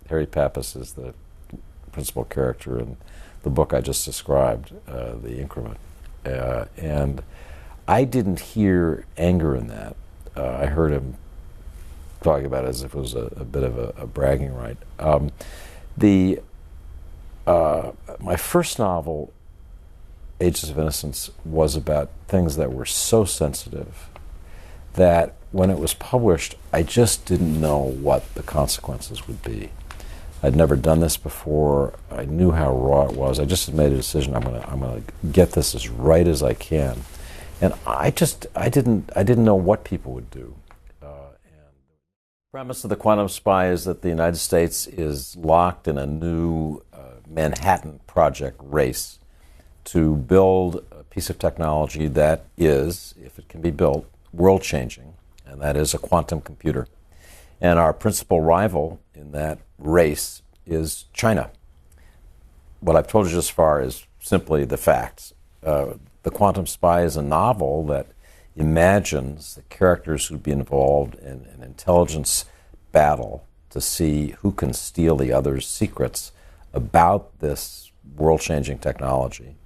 Harry Pappas is the principal character in the book I just described, The Increment. And I didn't hear anger in that. I heard him talking about it as if it was a bit of a bragging right. My first novel, Agents of Innocence, was about things that were so sensitive that when it was published, I just didn't know what the consequences would be. I'd never done this before. I knew how raw it was. I just had made a decision. I'm gonna get this as right as I can, and I didn't know what people would do. The premise of The Quantum Spy is that the United States is locked in a new Manhattan Project race to build a piece of technology that is, if it can be built, world-changing, and that is a quantum computer. And our principal rival in that race is China. What I've told you just far is simply the facts. The Quantum Spy is a novel that imagines the characters who'd be involved in an intelligence battle to see who can steal the other's secrets about this world-changing technology.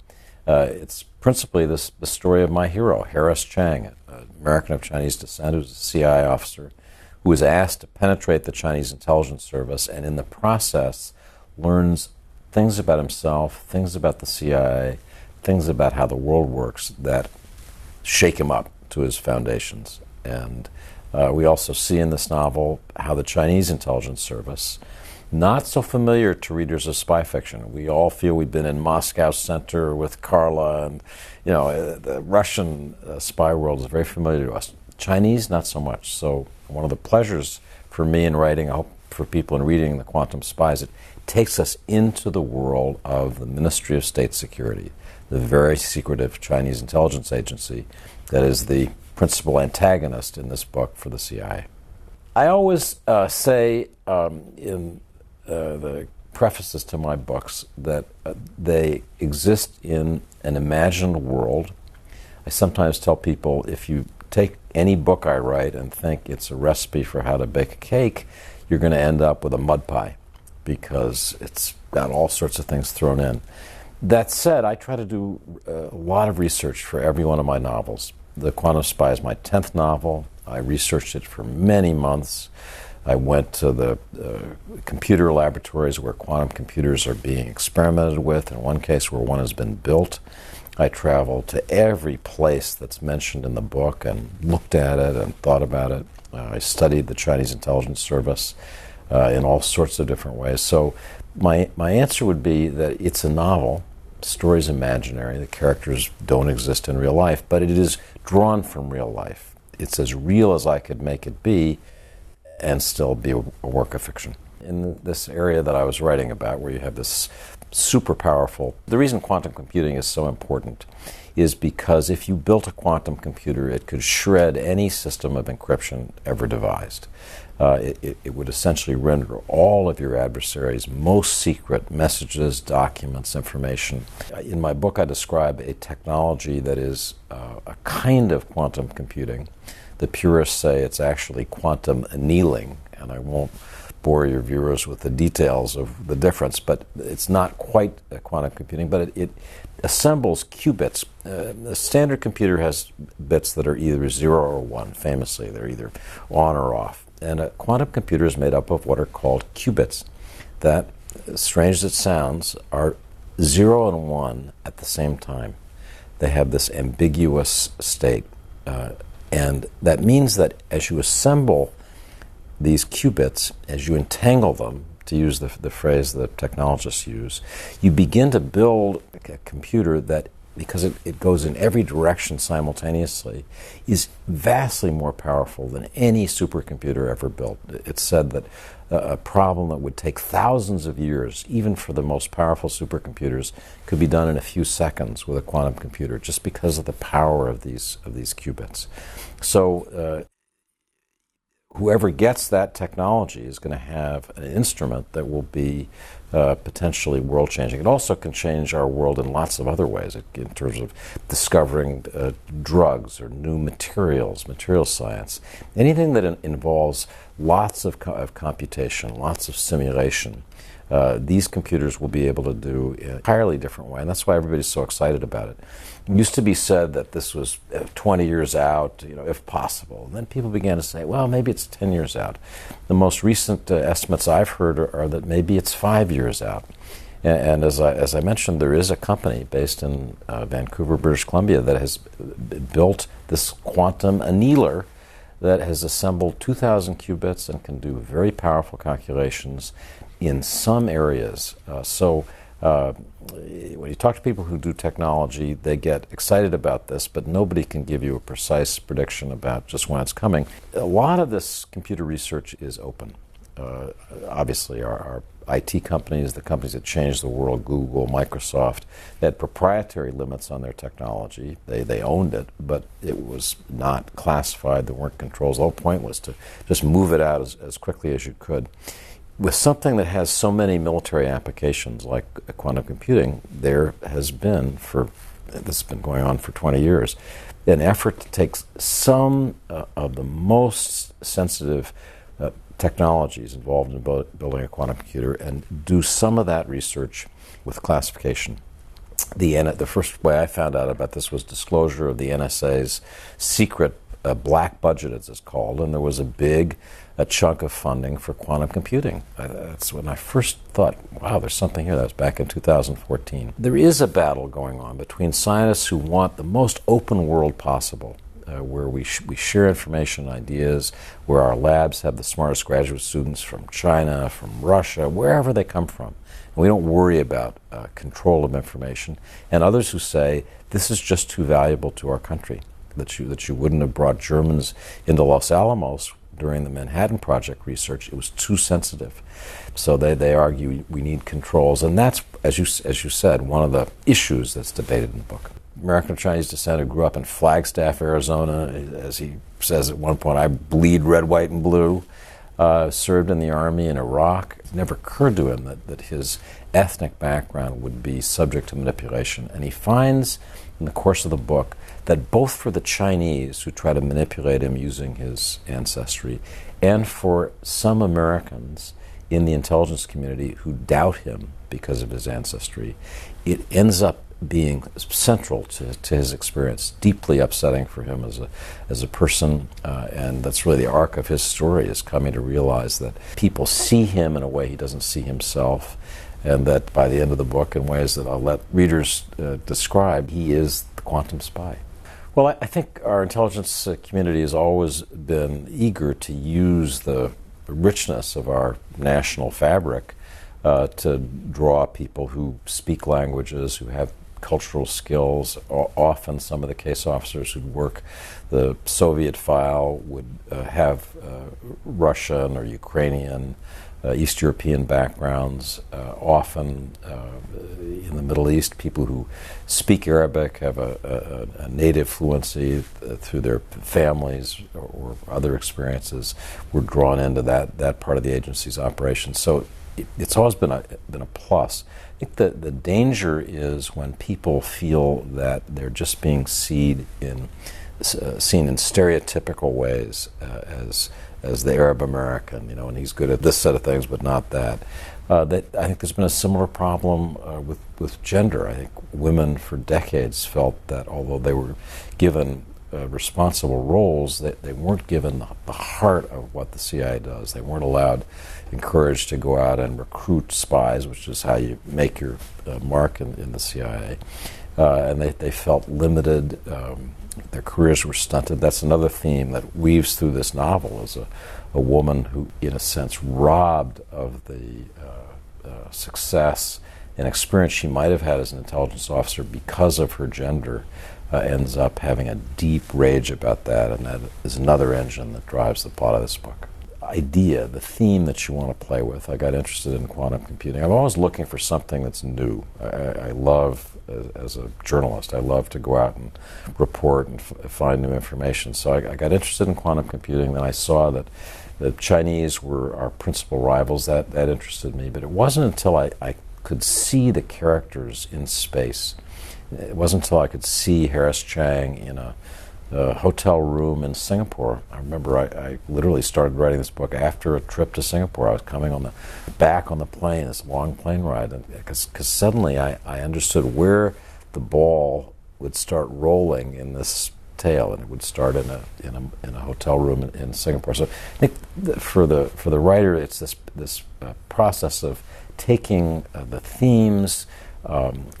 It's principally the story of my hero, Harris Chang, an American of Chinese descent who's a CIA officer who was asked to penetrate the Chinese intelligence service and in the process learns things about himself, things about the CIA, things about how the world works that shake him up to his foundations. And we also see in this novel how the Chinese intelligence service, not so familiar to readers of spy fiction. We all feel we've been in Moscow Center with Carla, and the Russian spy world is very familiar to us. Chinese, not so much. So one of the pleasures for me in writing, I hope for people in reading The Quantum Spies, it takes us into the world of the Ministry of State Security, the very secretive Chinese intelligence agency that is the principal antagonist in this book for the CIA. I always say in the prefaces to my books that they exist in an imagined world. I sometimes tell people if you take any book I write and think it's a recipe for how to bake a cake, you're going to end up with a mud pie because it's got all sorts of things thrown in. That said, I try to do a lot of research for every one of my novels. The Quantum Spy is my 10th novel. I researched it for many months. I went to the computer laboratories where quantum computers are being experimented with, in one case where one has been built. I traveled to every place that's mentioned in the book and looked at it and thought about it. I studied the Chinese intelligence service in all sorts of different ways. So my answer would be that it's a novel. The story's imaginary. The characters don't exist in real life, but it is drawn from real life. It's as real as I could make it be and still be a work of fiction. In this area that I was writing about, where you have this super powerful... The reason quantum computing is so important is because if you built a quantum computer, it could shred any system of encryption ever devised. It would essentially render all of your adversaries' most secret messages, documents, information. In my book, I describe a technology that is a kind of quantum computing. The purists say it's actually quantum annealing, and I won't bore your viewers with the details of the difference, but it's not quite quantum computing, but it assembles qubits. A standard computer has bits that are either 0 or 1, famously. They're either on or off. And a quantum computer is made up of what are called qubits that, strange as it sounds, are 0 and 1 at the same time. They have this ambiguous state. And that means that as you assemble these qubits, as you entangle them, to use the phrase that technologists use, you begin to build a computer that, because it goes in every direction simultaneously, is vastly more powerful than any supercomputer ever built. It's said that a problem that would take thousands of years, even for the most powerful supercomputers, could be done in a few seconds with a quantum computer, just because of the power of these qubits. So whoever gets that technology is going to have an instrument that will be potentially world-changing. It also can change our world in lots of other ways, in terms of discovering drugs or new materials, material science. Anything that involves lots of computation, lots of simulation. These computers will be able to do in an entirely different way, and that's why everybody's so excited about it. It used to be said that this was 20 years out, if possible. And then people began to say, well, maybe it's 10 years out. The most recent estimates I've heard are that maybe it's 5 years out. And as I mentioned, there is a company based in Vancouver, British Columbia, that has built this quantum annealer that has assembled 2,000 qubits and can do very powerful calculations in some areas. When you talk to people who do technology, they get excited about this, but nobody can give you a precise prediction about just when it's coming. A lot of this computer research is open. Obviously, our IT companies, the companies that changed the world, Google, Microsoft, they had proprietary limits on their technology. They owned it, but it was not classified. There weren't controls. The whole point was to just move it out as quickly as you could. With something that has so many military applications like quantum computing, there has been, this has been going on for 20 years, an effort to take some of the most sensitive technologies involved in building a quantum computer and do some of that research with classification. The first way I found out about this was disclosure of the NSA's secret black budget, as it's called, and there was a chunk of funding for quantum computing. That's when I first thought, wow, there's something here. That was back in 2014. There is a battle going on between scientists who want the most open world possible, where we share information and ideas, where our labs have the smartest graduate students from China, from Russia, wherever they come from. And we don't worry about control of information. And others who say, this is just too valuable to our country, that you wouldn't have brought Germans into Los Alamos during the Manhattan Project research. It was too sensitive. So they argue we need controls. And that's, as you said, one of the issues that's debated in the book. American Chinese descent who grew up in Flagstaff, Arizona, as he says at one point, I bleed red, white, and blue, served in the army in Iraq. It never occurred to him that his ethnic background would be subject to manipulation. And he finds in the course of the book that both for the Chinese who try to manipulate him using his ancestry, and for some Americans in the intelligence community who doubt him because of his ancestry, it ends up being central to his experience, deeply upsetting for him as a person, and that's really the arc of his story, is coming to realize that people see him in a way he doesn't see himself, and that by the end of the book, in ways that I'll let readers describe, he is the quantum spy. Well, I think our intelligence community has always been eager to use the richness of our national fabric to draw people who speak languages, who have cultural skills. Often some of the case officers who'd work the Soviet file would have Russian or Ukrainian, East European backgrounds. Often in the Middle East, people who speak Arabic have a native fluency through their families or other experiences were drawn into that part of the agency's operation. So it's always been a plus. I think the danger is when people feel that they're just being seen in stereotypical ways as the Arab American, and he's good at this set of things but not that. I think there's been a similar problem with gender. I think women for decades felt that although they were given responsible roles, they weren't given the heart of what the CIA does. They weren't encouraged to go out and recruit spies, which is how you make your mark in the CIA. And they felt limited. Their careers were stunted. That's another theme that weaves through this novel, is a woman who, in a sense, robbed of the success and experience she might have had as an intelligence officer because of her gender, ends up having a deep rage about that, and that is another engine that drives the plot of this book. The theme that you want to play with. I got interested in quantum computing. I'm always looking for something that's new. I love, as a journalist, I love to go out and report and find new information. So I got interested in quantum computing. Then I saw that the Chinese were our principal rivals. That interested me. But it wasn't until I could see the characters in space. It wasn't until I could see Harris Chang in a hotel room in Singapore. I remember I literally started writing this book after a trip to Singapore. I was coming back on the plane, this long plane ride, because suddenly I understood where the ball would start rolling in this tale, and it would start in a hotel room in Singapore. So I think for the writer, it's this process of taking the themes,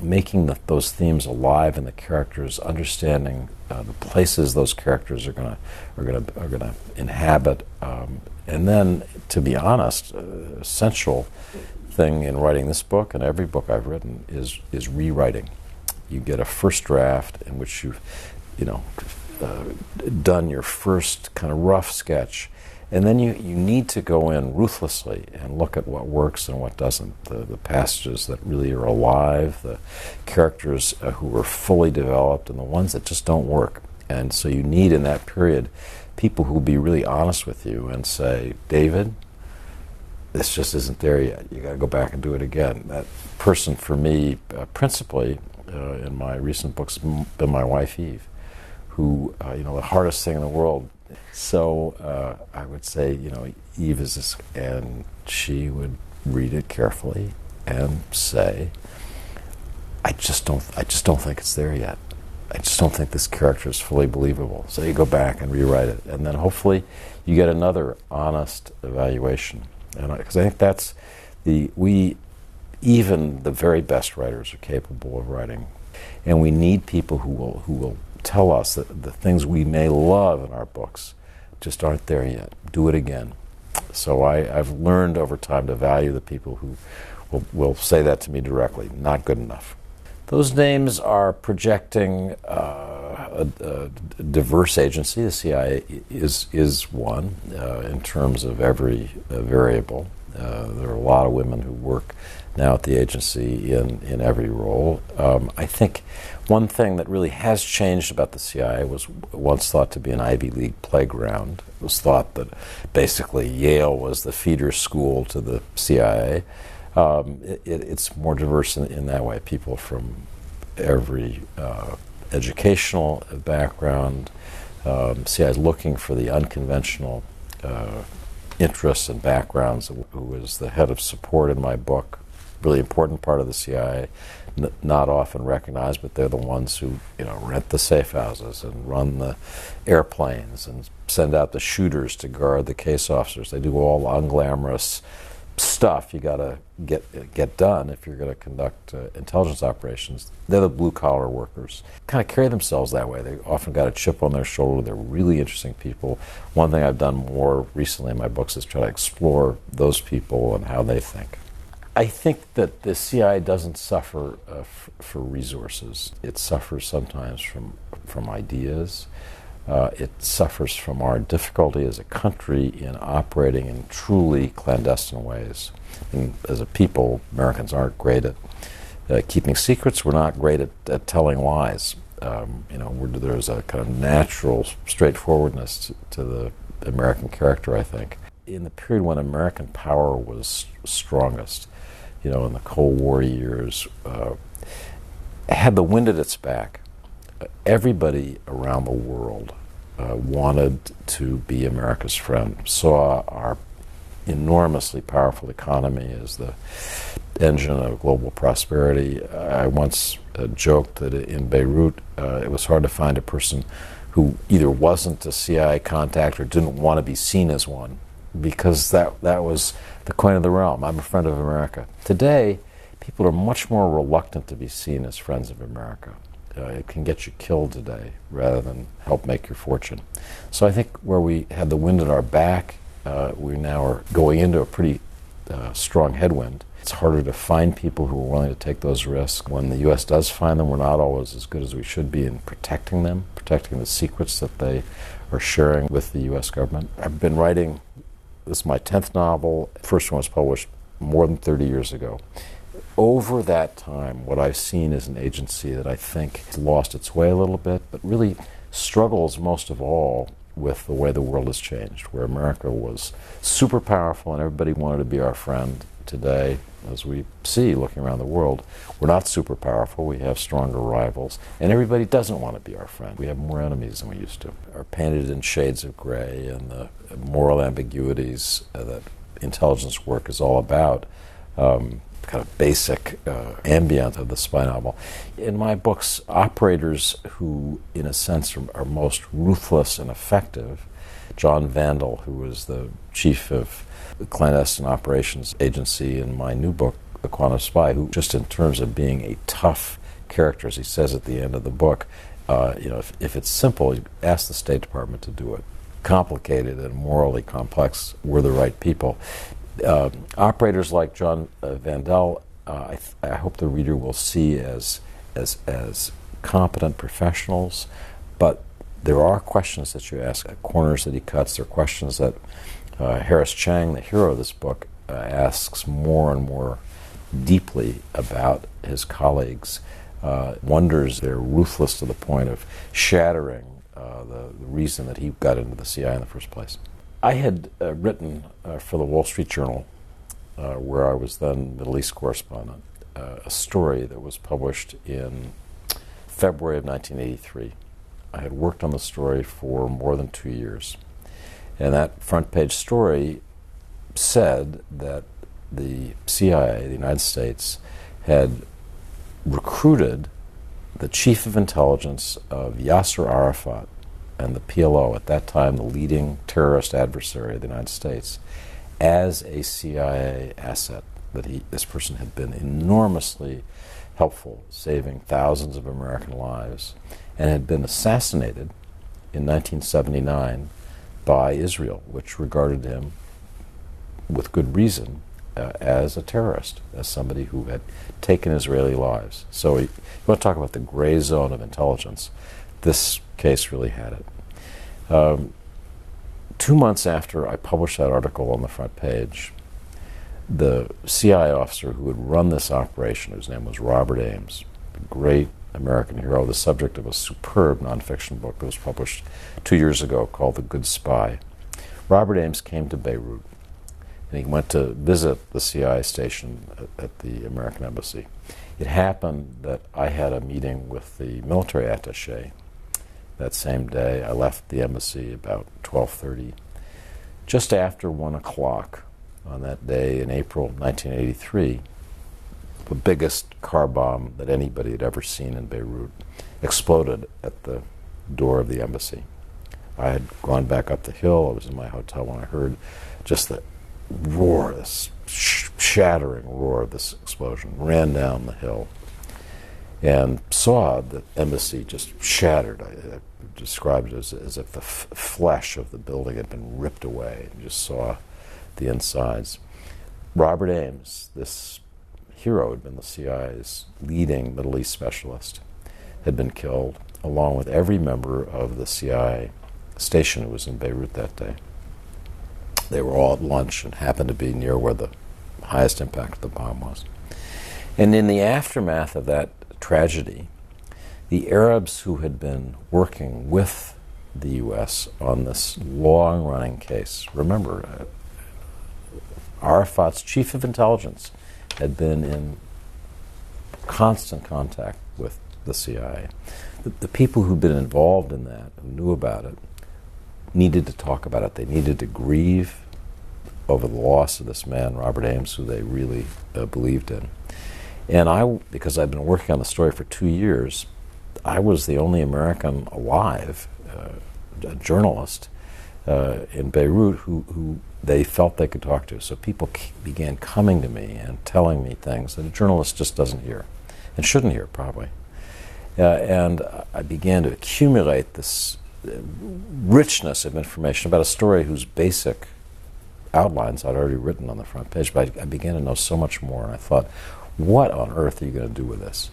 making those themes alive in the characters, understanding the places those characters are gonna inhabit, and then, to be honest, essential thing in writing this book and every book I've written is rewriting. You get a first draft in which you've done your first kind of rough sketch, and then you need to go in ruthlessly and look at what works and what doesn't, the passages that really are alive, the characters who are fully developed, and the ones that just don't work. And so you need, in that period, people who will be really honest with you and say, David, this just isn't there yet. You got to go back and do it again. That person, for me, principally, in my recent books, has been my wife, Eve, who, the hardest thing in the world. So I would say, Eve is this, and she would read it carefully and say, I just don't think it's there yet. I just don't think this character is fully believable. So you go back and rewrite it, and then hopefully you get another honest evaluation. And because I think that's even the very best writers are capable of writing, and we need people who will tell us that the things we may love in our books just aren't there yet. Do it again. So I've learned over time to value the people who will say that to me directly. Not good enough. Those names are projecting a diverse agency. The CIA is one in terms of every variable. There are a lot of women who work now at the agency in every role. I think one thing that really has changed about the CIA was once thought to be an Ivy League playground. It was thought that basically Yale was the feeder school to the CIA. It's more diverse in that way. People from every educational background. CIA is looking for the unconventional interests and backgrounds. Who was the head of support in my book, really important part of the CIA, not often recognized, but they're the ones who rent the safe houses and run the airplanes and send out the shooters to guard the case officers. They do all unglamorous stuff you got to get done if you're going to conduct intelligence operations. They're the blue-collar workers. Kind of carry themselves that way. They often got a chip on their shoulder. They're really interesting people. One thing I've done more recently in my books is try to explore those people and how they think. I think that the CIA doesn't suffer for resources. It suffers sometimes from ideas. It suffers from our difficulty as a country in operating in truly clandestine ways. And as a people, Americans aren't great at keeping secrets. We're not great at telling lies. There's a kind of natural straightforwardness to the American character, I think. In the period when American power was strongest, in the Cold War years, had the wind at its back. Everybody around the world wanted to be America's friend, saw our enormously powerful economy as the engine of global prosperity. I once joked that in Beirut it was hard to find a person who either wasn't a CIA contact or didn't want to be seen as one, because that was the coin of the realm. I'm a friend of America. Today, people are much more reluctant to be seen as friends of America. It can get you killed today rather than help make your fortune. So I think where we had the wind at our back, we now are going into a pretty strong headwind. It's harder to find people who are willing to take those risks. When the U.S. does find them, we're not always as good as we should be in protecting them, protecting the secrets that they are sharing with the U.S. government. I've been writing, this is my 10th novel. The first one was published more than 30 years ago. Over that time, what I've seen is an agency that I think has lost its way a little bit, but really struggles most of all with the way the world has changed, where America was super powerful and everybody wanted to be our friend. today, as we see looking around the world, we're not super powerful, we have stronger rivals, and everybody doesn't want to be our friend. We have more enemies than we used to. Are painted in shades of gray, and the moral ambiguities that intelligence work is all about, kind of basic ambient of the spy novel. In my books, operators who, in a sense, are most ruthless and effective, John Vandal, who was the chief of the clandestine operations agency in my new book, The Quantum Spy, who just in terms of being a tough character, as he says at the end of the book, if it's simple, you ask the State Department to do it. Complicated and morally complex, we're the right people. Operators like John Vandal, I hope the reader will see as competent professionals, but there are questions that you ask, corners that he cuts. There are questions that Harris Chang, the hero of this book, asks more and more deeply about his colleagues, wonders they're ruthless to the point of shattering the reason that he got into the CIA in the first place. I had written for the Wall Street Journal, where I was then Middle East correspondent, a story that was published in February of 1983. I had worked on the story for more than 2 years. And that front page story said that the CIA, the United States, had recruited the chief of intelligence of Yasser Arafat and the PLO, at that time the leading terrorist adversary of the United States, as a CIA asset. That this person had been enormously helpful, saving thousands of American lives, and had been assassinated in 1979 by Israel, which regarded him, with good reason, as a terrorist, as somebody who had taken Israeli lives. So you want to talk about the gray zone of intelligence. This case really had it. 2 months after I published that article on the front page, the CIA officer who had run this operation, whose name was Robert Ames, a great American hero, the subject of a superb nonfiction book that was published 2 years ago called The Good Spy. Robert Ames came to Beirut, and he went to visit the CIA station at the American Embassy. It happened that I had a meeting with the military attaché that same day. I left the embassy about 12:30. Just after 1 o'clock on that day in April 1983, the biggest car bomb that anybody had ever seen in Beirut exploded at the door of the embassy. I had gone back up the hill. I was in my hotel when I heard just the roar, this shattering roar of this explosion, ran down the hill and saw the embassy just shattered. I described it as if the flesh of the building had been ripped away, and just saw the insides. Robert Ames, this hero, had been the CIA's leading Middle East specialist, had been killed, along with every member of the CIA station who was in Beirut that day. They were all at lunch and happened to be near where the highest impact of the bomb was. And in the aftermath of that tragedy, the Arabs who had been working with the U.S. on this long-running case, remember, Arafat's chief of intelligence had been in constant contact with the CIA. The people who'd been involved in that, who knew about it, needed to talk about it. They needed to grieve over the loss of this man, Robert Ames, who they really believed in. And I, because I'd been working on the story for 2 years, I was the only American alive, a journalist in Beirut who they felt they could talk to. So people began coming to me and telling me things that a journalist just doesn't hear, and shouldn't hear, probably. And I began to accumulate this richness of information about a story whose basic outlines I'd already written on the front page, but I began to know so much more, and I thought, what on earth are you going to do with this?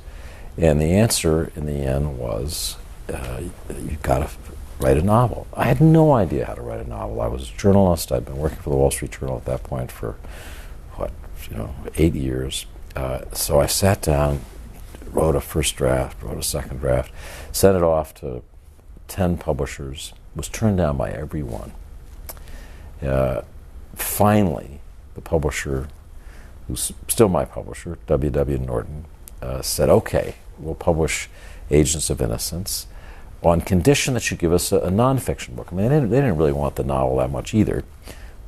And the answer in the end was, you've got to write a novel. I had no idea how to write a novel. I was a journalist. I'd been working for the Wall Street Journal at that point for, 8 years. So I sat down, wrote a first draft, wrote a second draft, sent it off to 10 publishers, was turned down by every one. Finally, the publisher who's still my publisher, W.W. Norton, said, okay, we'll publish Agents of Innocence on condition that you give us a nonfiction book. I mean, they didn't really want the novel that much either,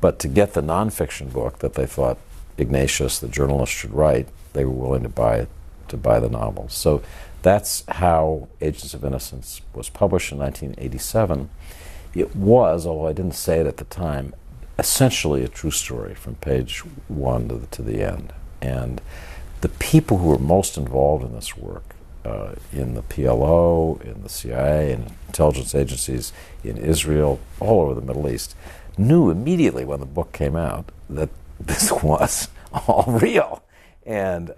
but to get the nonfiction book that they thought Ignatius, the journalist, should write, they were willing to buy the novel. So that's how Agents of Innocence was published in 1987. It was, although I didn't say it at the time, essentially a true story from page one to the end. And the people who were most involved in this work, in the PLO, in the CIA, in intelligence agencies, in Israel, all over the Middle East, knew immediately when the book came out that this was all real. And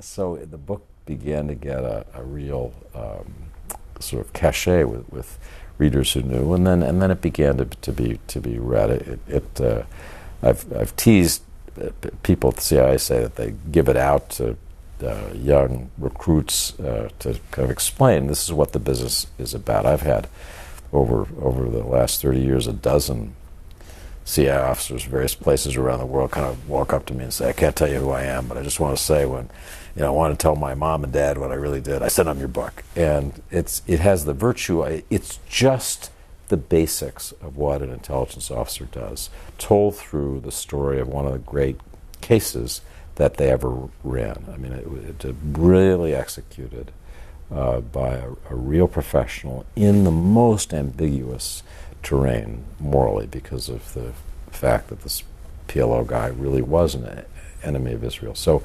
so the book began to get a real sort of cachet with readers who knew, and then it began to be read. I've teased people at the CIA, say that they give it out to young recruits to kind of explain this is what the business is about. I've had over the last 30 years a dozen CIA officers, various places around the world, kind of walk up to me and say, "I can't tell you who I am, but I just want to say when I want to tell my mom and dad what I really did, I sent them your book." And it has the virtue. It's just the basics of what an intelligence officer does, told through the story of one of the great cases that they ever ran. I mean, it really executed by a real professional in the most ambiguous terrain morally, because of the fact that this PLO guy really was an enemy of Israel. So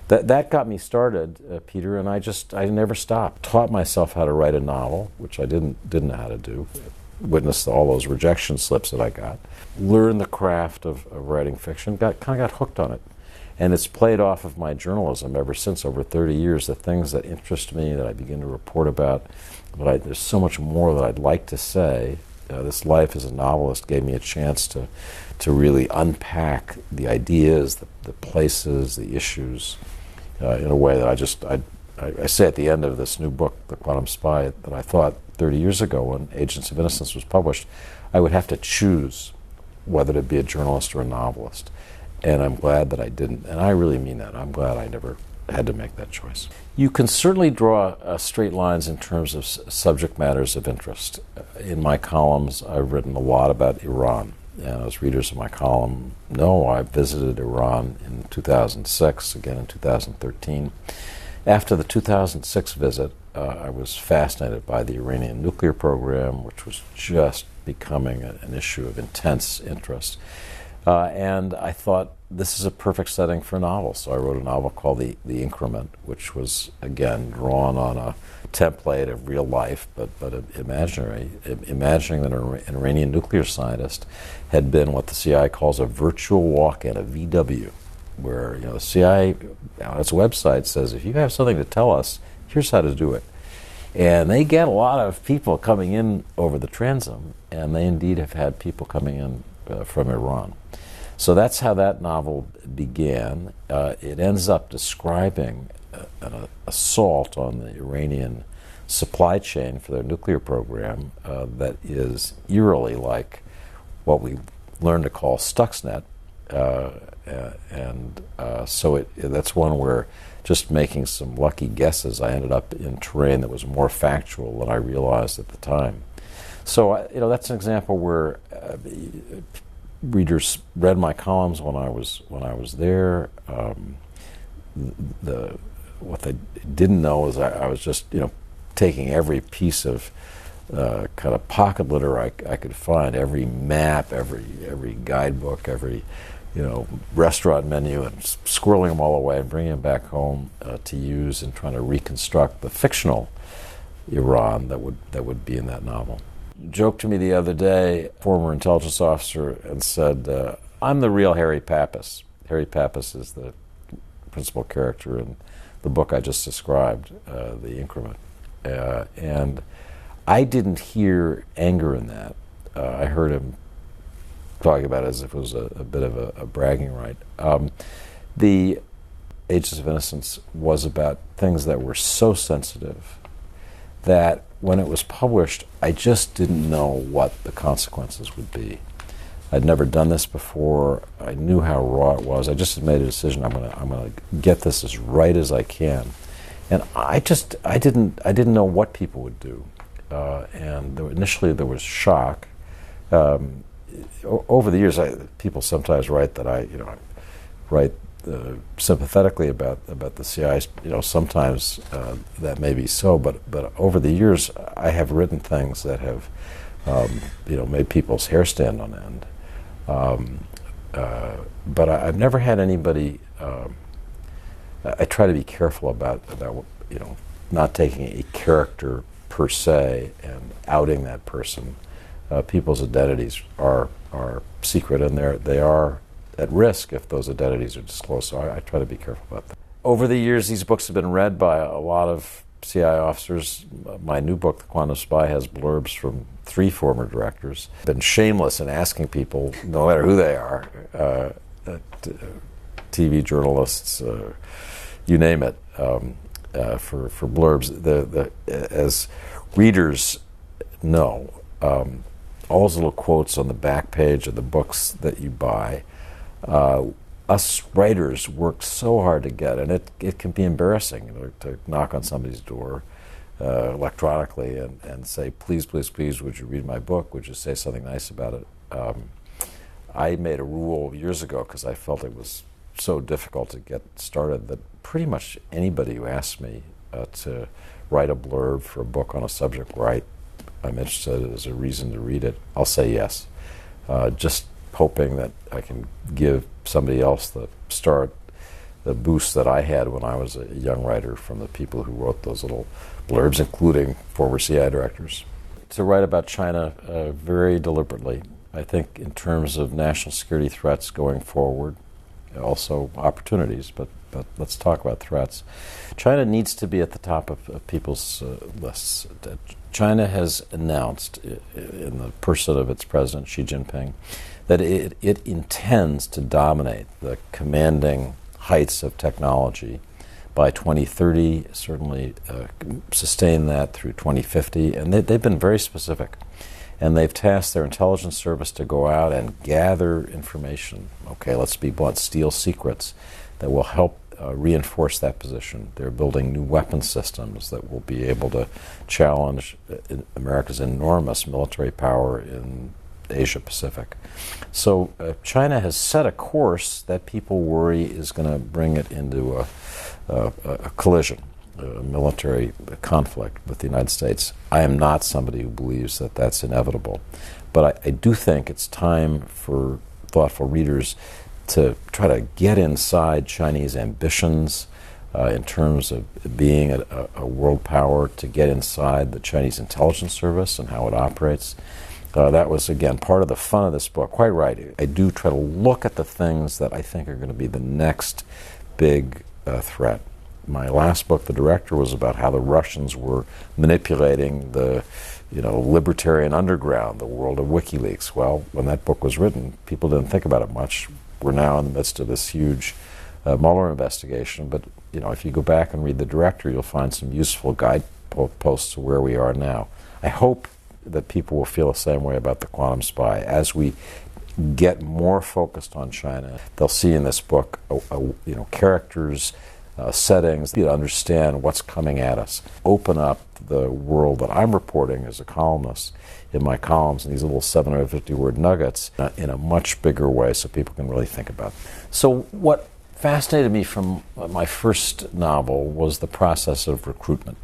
that got me started, Peter, and I never stopped. Taught myself how to write a novel, which I didn't know how to do. Witnessed all those rejection slips that I got. Learned the craft of writing fiction. Kind of got hooked on it. And it's played off of my journalism ever since, over 30 years. The things that interest me, that I begin to report about, but there's so much more that I'd like to say. This life as a novelist gave me a chance to really unpack the ideas, the places, the issues, in a way that I say at the end of this new book, The Quantum Spy, that I thought 30 years ago when Agents of Innocence was published, I would have to choose whether to be a journalist or a novelist. And I'm glad that I didn't. And I really mean that. I'm glad I never had to make that choice. You can certainly draw straight lines in terms of subject matters of interest. In my columns, I've written a lot about Iran. And as readers of my column know, I visited Iran in 2006, again in 2013. After the 2006 visit, I was fascinated by the Iranian nuclear program, which was just becoming an issue of intense interest. And I thought, this is a perfect setting for a novel. So I wrote a novel called The Increment, which was, again, drawn on a template of real life, but imaginary, imagining that an Iranian nuclear scientist had been what the CIA calls a virtual walk-in, a VW, where the CIA on its website says, if you have something to tell us, here's how to do it. And they get a lot of people coming in over the transom, and they indeed have had people coming in from Iran. So that's how that novel began. It ends up describing an assault on the Iranian supply chain for their nuclear program that is eerily like what we learned to call Stuxnet. So that's one where, just making some lucky guesses, I ended up in terrain that was more factual than I realized at the time. So that's an example where readers read my columns when I was there. What they didn't know is I was just taking every piece of kind of pocket litter I could find, every map, every guidebook, every restaurant menu, and squirreling them all away and bringing them back home to use in trying to reconstruct the fictional Iran that would be in that novel. Joked to me the other day, former intelligence officer, and said, "I'm the real Harry Pappas." Harry Pappas is the principal character in the book I just described, The Increment. And I didn't hear anger in that. I heard him talking about it as if it was a bit of a bragging right. The Agents of Innocence was about things that were so sensitive that when it was published, I just didn't know what the consequences would be. I'd never done this before. I knew how raw it was. I just had made a decision. I'm gonna get this as right as I can, and I didn't know what people would do, and initially there was shock. Over the years, people sometimes write that I write sympathetically about the CIA. Sometimes that may be so, but over the years, I have written things that have made people's hair stand on end. But I've never had anybody. I try to be careful about not taking a character per se and outing that person. People's identities are secret, and they are at risk if those identities are disclosed. So I try to be careful about that. Over the years, these books have been read by a lot of CIA officers. My new book, The Quantum Spy, has blurbs from 3 former directors. I've been shameless in asking people, no matter who they are, TV journalists, you name it, for blurbs. As readers know, all those little quotes on the back page of the books that you buy, us writers work so hard to get, and it can be embarrassing to knock on somebody's door electronically and say, please, please, please, would you read my book? Would you say something nice about it? I made a rule years ago because I felt it was so difficult to get started that pretty much anybody who asks me to write a blurb for a book on a subject where I'm interested as a reason to read it, I'll say yes. Just hoping that I can give somebody else the boost that I had when I was a young writer from the people who wrote those little blurbs, including former CIA directors. To write about China very deliberately, I think in terms of national security threats going forward, also opportunities, but let's talk about threats. China needs to be at the top of people's lists. China has announced, in the person of its president, Xi Jinping, that it intends to dominate the commanding heights of technology by 2030, certainly sustain that through 2050, and they've been very specific. And they've tasked their intelligence service to go out and gather information. Okay, let's be blunt, steal secrets that will help reinforce that position. They're building new weapon systems that will be able to challenge America's enormous military power in Asia Pacific. So China has set a course that people worry is going to bring it into a collision, a military conflict with the United States. I am not somebody who believes that that's inevitable, but I do think it's time for thoughtful readers to try to get inside Chinese ambitions in terms of being a world power, to get inside the Chinese intelligence service and how it operates. That was, again, part of the fun of this book. Quite right. I do try to look at the things that I think are going to be the next big threat. My last book, The Director, was about how the Russians were manipulating the libertarian underground, the world of WikiLeaks. Well, when that book was written, people didn't think about it much. We're now in the midst of this huge Mueller investigation, but if you go back and read The Director, you'll find some useful guideposts to where we are now. I hope that people will feel the same way about The Quantum Spy. As we get more focused on China, they'll see in this book characters, settings, to understand what's coming at us. Open up the world that I'm reporting as a columnist in my columns in these little 750-word nuggets in a much bigger way so people can really think about it. So what fascinated me from my first novel was the process of recruitment,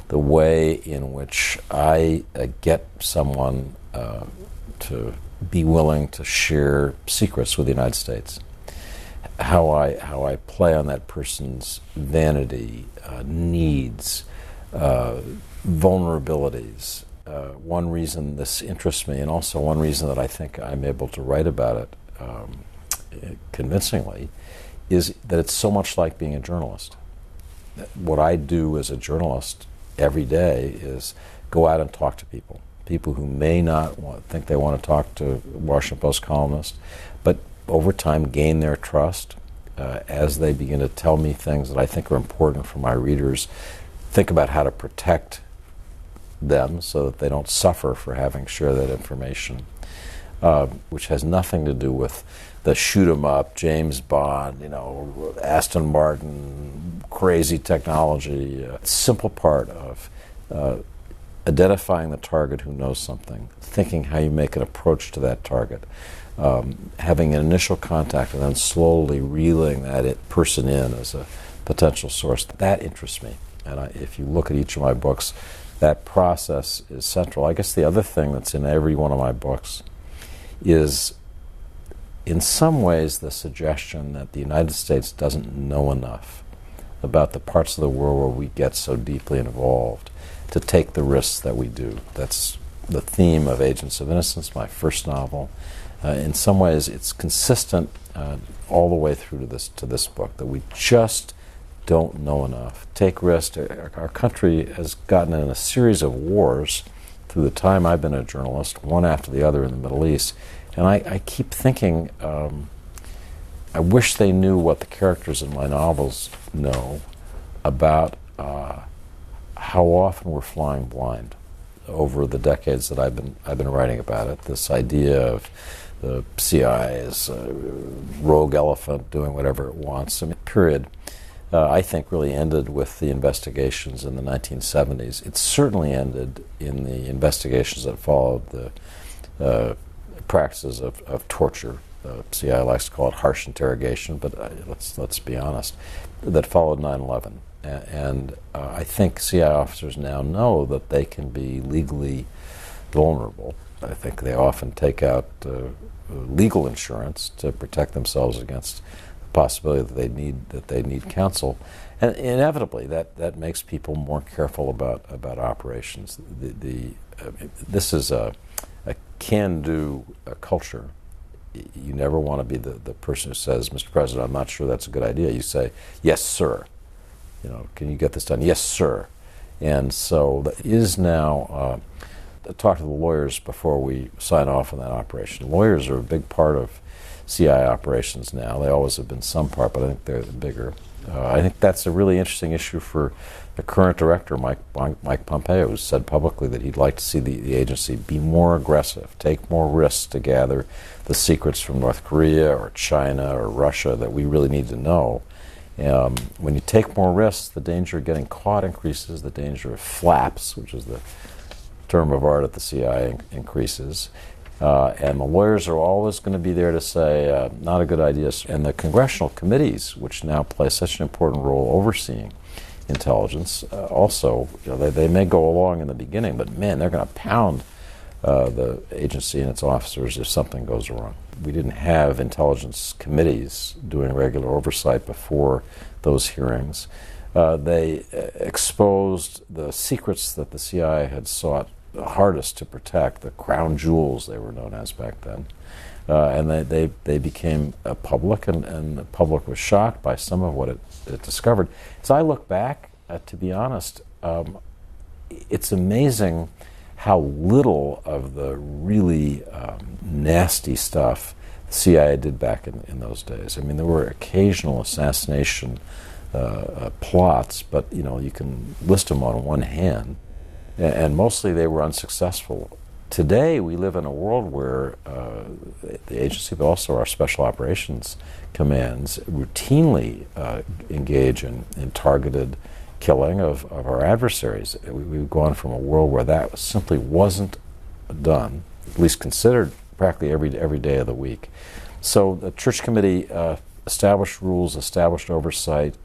the way in which I get someone to be willing to share secrets with the United States. How I play on that person's vanity, needs, vulnerabilities. One reason this interests me, and also one reason that I think I'm able to write about it convincingly, is that it's so much like being a journalist. What I do as a journalist every day is go out and talk to people who may not think they want to talk to Washington Post columnists, but over time gain their trust as they begin to tell me things that I think are important for my readers. Think about how to protect them so that they don't suffer for having shared that information. which has nothing to do with the shoot 'em up, James Bond, Aston Martin, crazy technology. Simple part of identifying the target who knows something, thinking how you make an approach to that target, having an initial contact, and then slowly reeling that person in as a potential source. That interests me. And if you look at each of my books, that process is central. I guess the other thing that's in every one of my books is, in some ways, the suggestion that the United States doesn't know enough about the parts of the world where we get so deeply involved to take the risks that we do. That's the theme of Agents of Innocence, my first novel. In some ways, it's consistent all the way through to this book, that we just don't know enough. Take risks. Our country has gotten in a series of wars through the time I've been a journalist, one after the other in the Middle East. And I keep thinking, I wish they knew what the characters in my novels know about how often we're flying blind over the decades that I've been writing about it. This idea of the CIA's rogue elephant doing whatever it wants. Period. I think really ended with the investigations in the 1970s. It certainly ended in the investigations that followed the practices of torture. The CIA likes to call it harsh interrogation, but let's be honest, that followed 9/11. And I think CIA officers now know that they can be legally vulnerable. I think they often take out legal insurance to protect themselves against the possibility that they need counsel. And inevitably, that makes people more careful about operations. This is a can-do culture. You never want to be the person who says, "Mr. President, I'm not sure that's a good idea." You say, "Yes, sir. Can you get this done?" "Yes, sir." And so that is now, talk to the lawyers before we sign off on that operation. Lawyers are a big part of CIA operations now. They always have been some part, but I think they're bigger. I think that's a really interesting issue for the current director, Mike Pompeo, who said publicly that he'd like to see the agency be more aggressive, take more risks to gather the secrets from North Korea or China or Russia that we really need to know. When you take more risks, the danger of getting caught increases, the danger of flaps, which is the term of art at the CIA, increases. And the lawyers are always going to be there to say, not a good idea. And the congressional committees, which now play such an important role overseeing intelligence, also, they may go along in the beginning, but man, they're going to pound the agency and its officers if something goes wrong. We didn't have intelligence committees doing regular oversight before those hearings. They exposed the secrets that the CIA had sought the hardest to protect, the crown jewels they were known as back then. And they became public, and the public was shocked by some of what it discovered. As I look back, to be honest, it's amazing how little of the really nasty stuff the CIA did back in those days. I mean, there were occasional assassination plots, but you can list them on one hand, and mostly they were unsuccessful. Today, we live in a world where the agency, but also our special operations commands, routinely engage in targeted killing of our adversaries. We've gone from a world where that simply wasn't done, at least considered practically every day of the week. So the Church Committee established rules, established oversight,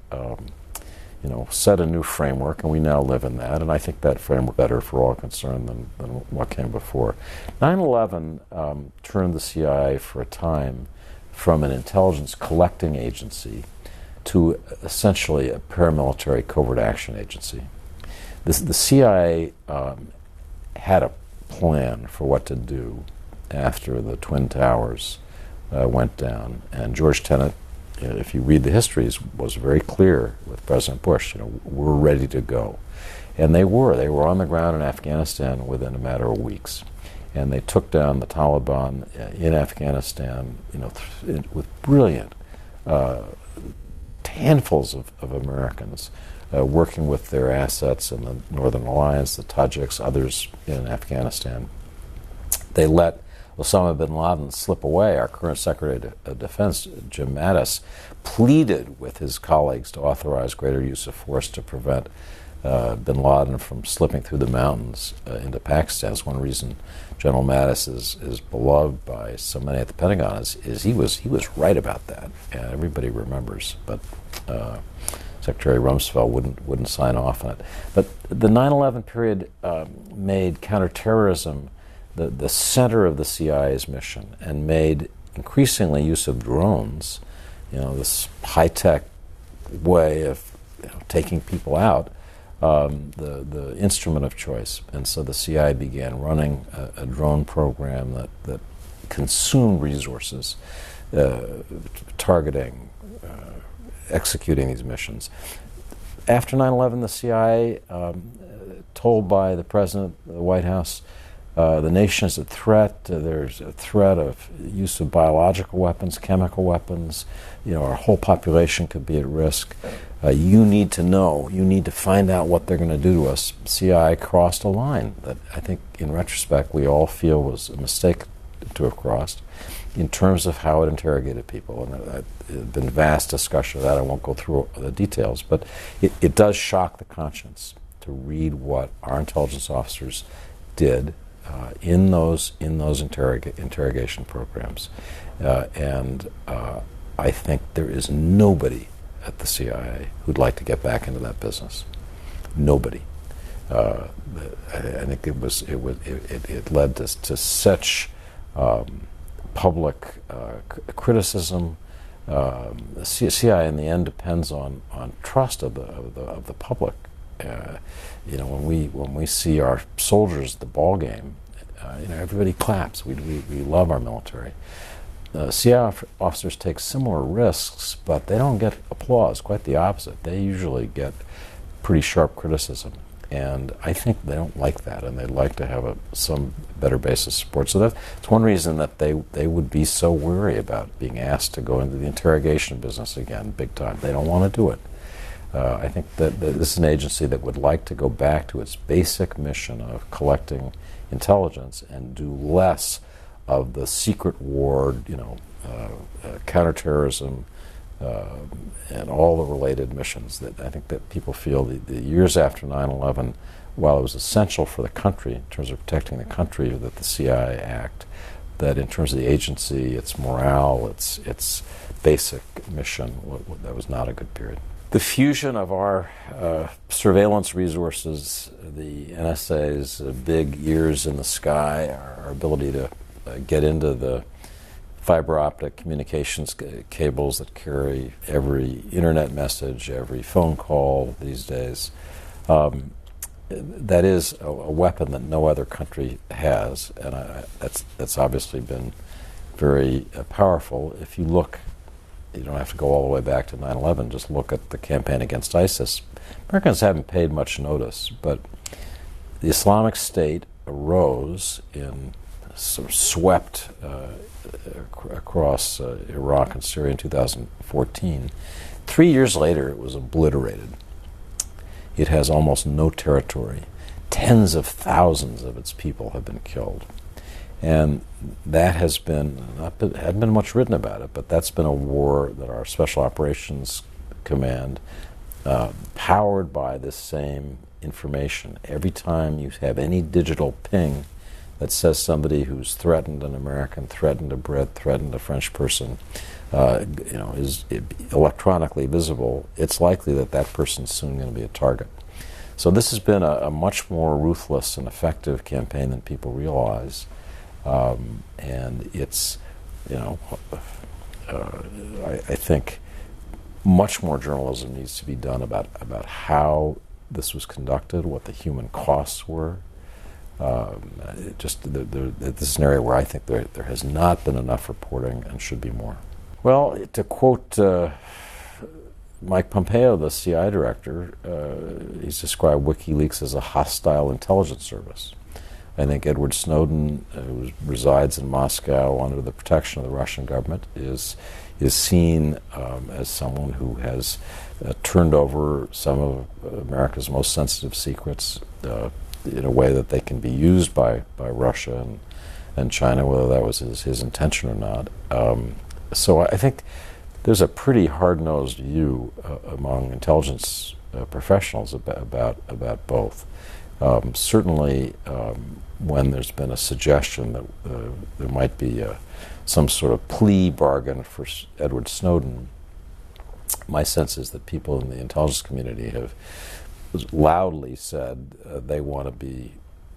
set a new framework, and we now live in that. And I think that framework is better for all concerned than what came before. 9/11 turned the CIA for a time from an intelligence collecting agency to essentially a paramilitary covert action agency. The CIA had a plan for what to do after the Twin Towers went down, and George Tenet, if you read the histories, was very clear with President Bush, we're ready to go. And they were on the ground in Afghanistan within a matter of weeks. And they took down the Taliban in Afghanistan, with brilliant handfuls of Americans working with their assets in the Northern Alliance, the Tajiks, others in Afghanistan. They let Osama bin Laden slip away, our current Secretary of Defense, Jim Mattis, pleaded with his colleagues to authorize greater use of force to prevent bin Laden from slipping through the mountains into Pakistan. That's one reason General Mattis is beloved by so many at the Pentagon is he was right about that, and everybody remembers. But Secretary Rumsfeld wouldn't sign off on it. But the 9/11 period made counterterrorism the center of the CIA's mission, and made increasingly use of drones, this high-tech way of taking people out, the instrument of choice. And so the CIA began running a drone program that consumed resources, targeting, executing these missions. After 9/11, the CIA, told by the President, the White House, the nation is a threat. There's a threat of use of biological weapons, chemical weapons. Our whole population could be at risk. You need to know. You need to find out what they're going to do to us. CIA crossed a line that I think, in retrospect, we all feel was a mistake to have crossed in terms of how it interrogated people. And there's been vast discussion of that. I won't go through the details, but it does shock the conscience to read what our intelligence officers did in those interrogation programs, and I think there is nobody at the CIA who'd like to get back into that business. Nobody. I think it led to such public criticism. The CIA in the end depends on trust of the public. When we see our soldiers at the ball game, everybody claps. We love our military. CIA officers take similar risks, but they don't get applause. Quite the opposite. They usually get pretty sharp criticism, and I think they don't like that, and they'd like to have some better basis of support. So that's one reason that they would be so wary about being asked to go into the interrogation business again, big time. They don't want to do it. I think that this is an agency that would like to go back to its basic mission of collecting intelligence and do less of the secret war, counterterrorism, and all the related missions. That I think that people feel the years after 9/11, while it was essential for the country in terms of protecting the country that the CIA act, that in terms of the agency, its morale, its basic mission, that was not a good period. The fusion of our surveillance resources, the NSA's big ears in the sky, our ability to get into the fiber optic communications cables that carry every internet message, every phone call these days, that is a weapon that no other country has, and that's obviously been very powerful. If you look, you don't have to go all the way back to 9/11, just look at the campaign against ISIS. Americans haven't paid much notice, but the Islamic State arose in sort of swept across Iraq and Syria in 2014. 3 years later, it was obliterated. It has almost no territory. Tens of thousands of its people have been killed. And that has been, hadn't been much written about it, but that's been a war that our Special Operations Command, powered by this same information. Every time you have any digital ping that says somebody who's threatened an American, threatened a Brit, threatened a French person, is electronically visible, it's likely that that person's soon going to be a target. So this has been a much more ruthless and effective campaign than people realize. And it's, I think much more journalism needs to be done about how this was conducted, what the human costs were. This is an area where I think there has not been enough reporting and should be more. Well, to quote Mike Pompeo, the CIA director, he's described WikiLeaks as a hostile intelligence service. I think Edward Snowden, who resides in Moscow under the protection of the Russian government, is seen as someone who has turned over some of America's most sensitive secrets in a way that they can be used by Russia in China, whether that was his intention or not. So I think there's a pretty hard-nosed view among intelligence professionals about both. Certainly, when there's been a suggestion that there might be some sort of plea bargain for Edward Snowden, my sense is that people in the intelligence community have loudly said they want to be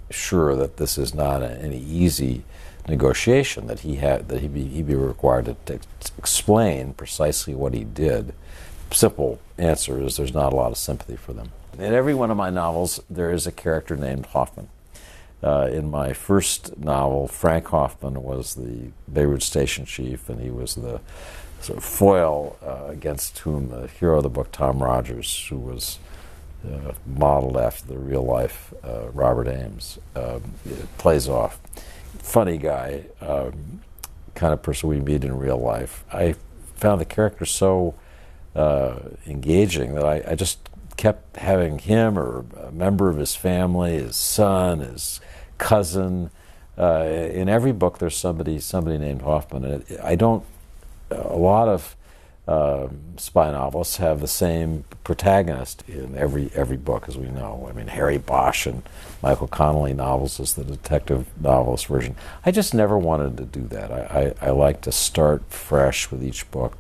sure that this is not any easy negotiation, that he'd be required to explain precisely what he did. Simple answer is there's not a lot of sympathy for them. In every one of my novels, there is a character named Hoffman. In my first novel, Frank Hoffman was the Beirut station chief, and he was the sort of foil against whom the hero of the book, Tom Rogers, who was modeled after the real-life Robert Ames, plays off. Funny guy, kind of person we meet in real life. I found the character so engaging that I just kept having him or a member of his family, his son, his cousin. In every book, there's somebody named Hoffman. And a lot of spy novelists have the same protagonist in every book, as we know. I mean, Harry Bosch and Michael Connelly novels is the detective novelist version. I just never wanted to do that. I like to start fresh with each book,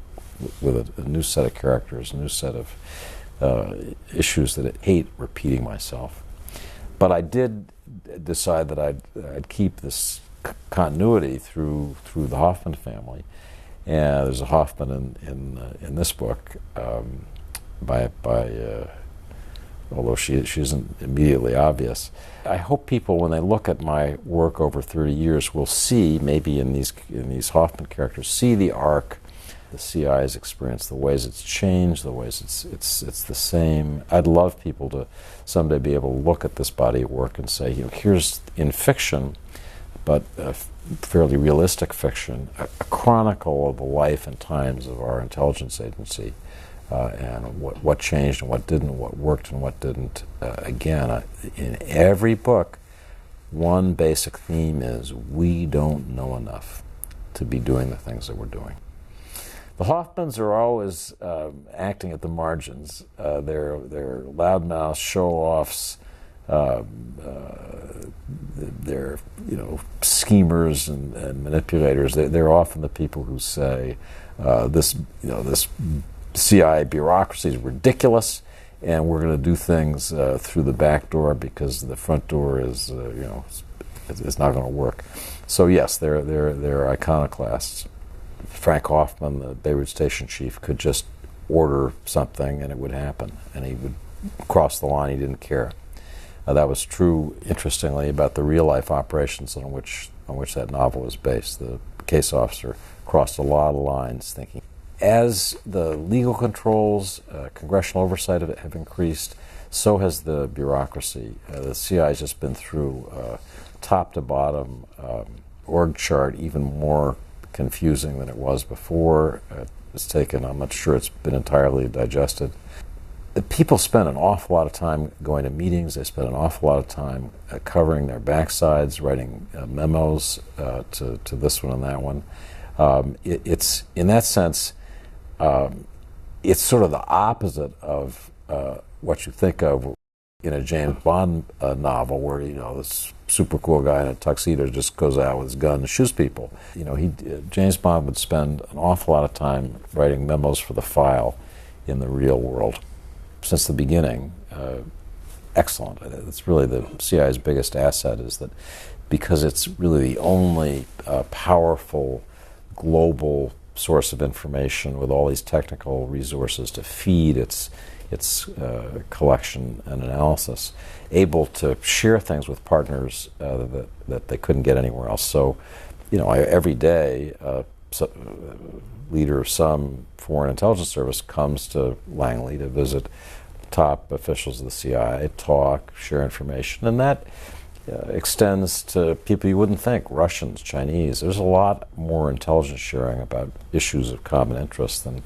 with a new set of characters, a new set of issues that I hate repeating myself. But I did decide that I'd keep this continuity through the Hoffman family. And there's a Hoffman in this book, although she isn't immediately obvious. I hope people, when they look at my work over 30 years, will see, maybe in these Hoffman characters, see the arc, the CI's experience, the ways it's changed, the ways it's the same. I'd love people to someday be able to look at this body of work and say, here's in fiction, but fairly realistic fiction, a chronicle of the life and times of our intelligence agency, and what changed and what didn't, what worked and what didn't. Again, in every book, one basic theme is we don't know enough to be doing the things that we're doing. The Hoffmans are always acting at the margins. They're loudmouth show-offs. They're schemers and manipulators. They're often the people who say this CIA bureaucracy is ridiculous, and we're going to do things through the back door because the front door is it's not going to work. So yes, they're iconoclasts. Frank Hoffman, the Beirut station chief, could just order something and it would happen, and he would cross the line. He didn't care. That was true, interestingly, about the real-life operations on which that novel was based. The case officer crossed a lot of lines thinking. As the legal controls, congressional oversight have increased, so has the bureaucracy. The CIA has just been through top to bottom org chart, even more confusing than it was before. It's taken, I'm not sure it's been entirely digested. People spend an awful lot of time going to meetings. They spend an awful lot of time covering their backsides, writing memos to this one and that one. It's in that sense, it's sort of the opposite of what you think of in a James Bond novel, where this super cool guy in a tuxedo just goes out with his gun and shoots people. James Bond would spend an awful lot of time writing memos for the file in the real world. Since the beginning, excellent. It's really the CIA's biggest asset, is that because it's really the only powerful global source of information with all these technical resources to feed its collection and analysis, able to share things with partners that they couldn't get anywhere else. So, every day, leader of some foreign intelligence service comes to Langley to visit top officials of the CIA, talk, share information, and that extends to people you wouldn't think, Russians, Chinese. There's a lot more intelligence sharing about issues of common interest than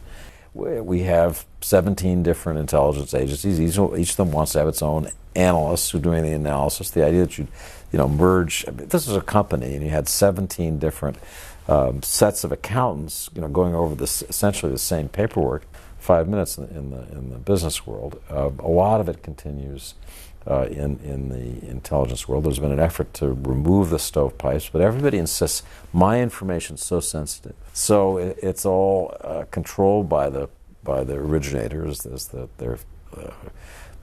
We have 17 different intelligence agencies. Each of them wants to have its own analysts who are doing the analysis. The idea that merge. I mean, this is a company, and you had 17 different sets of accountants, going over this essentially the same paperwork. 5 minutes in the business world. A lot of it continues in the intelligence world. There's been an effort to remove the stovepipes, but everybody insists my information's so sensitive. So it's all controlled by the originators, as their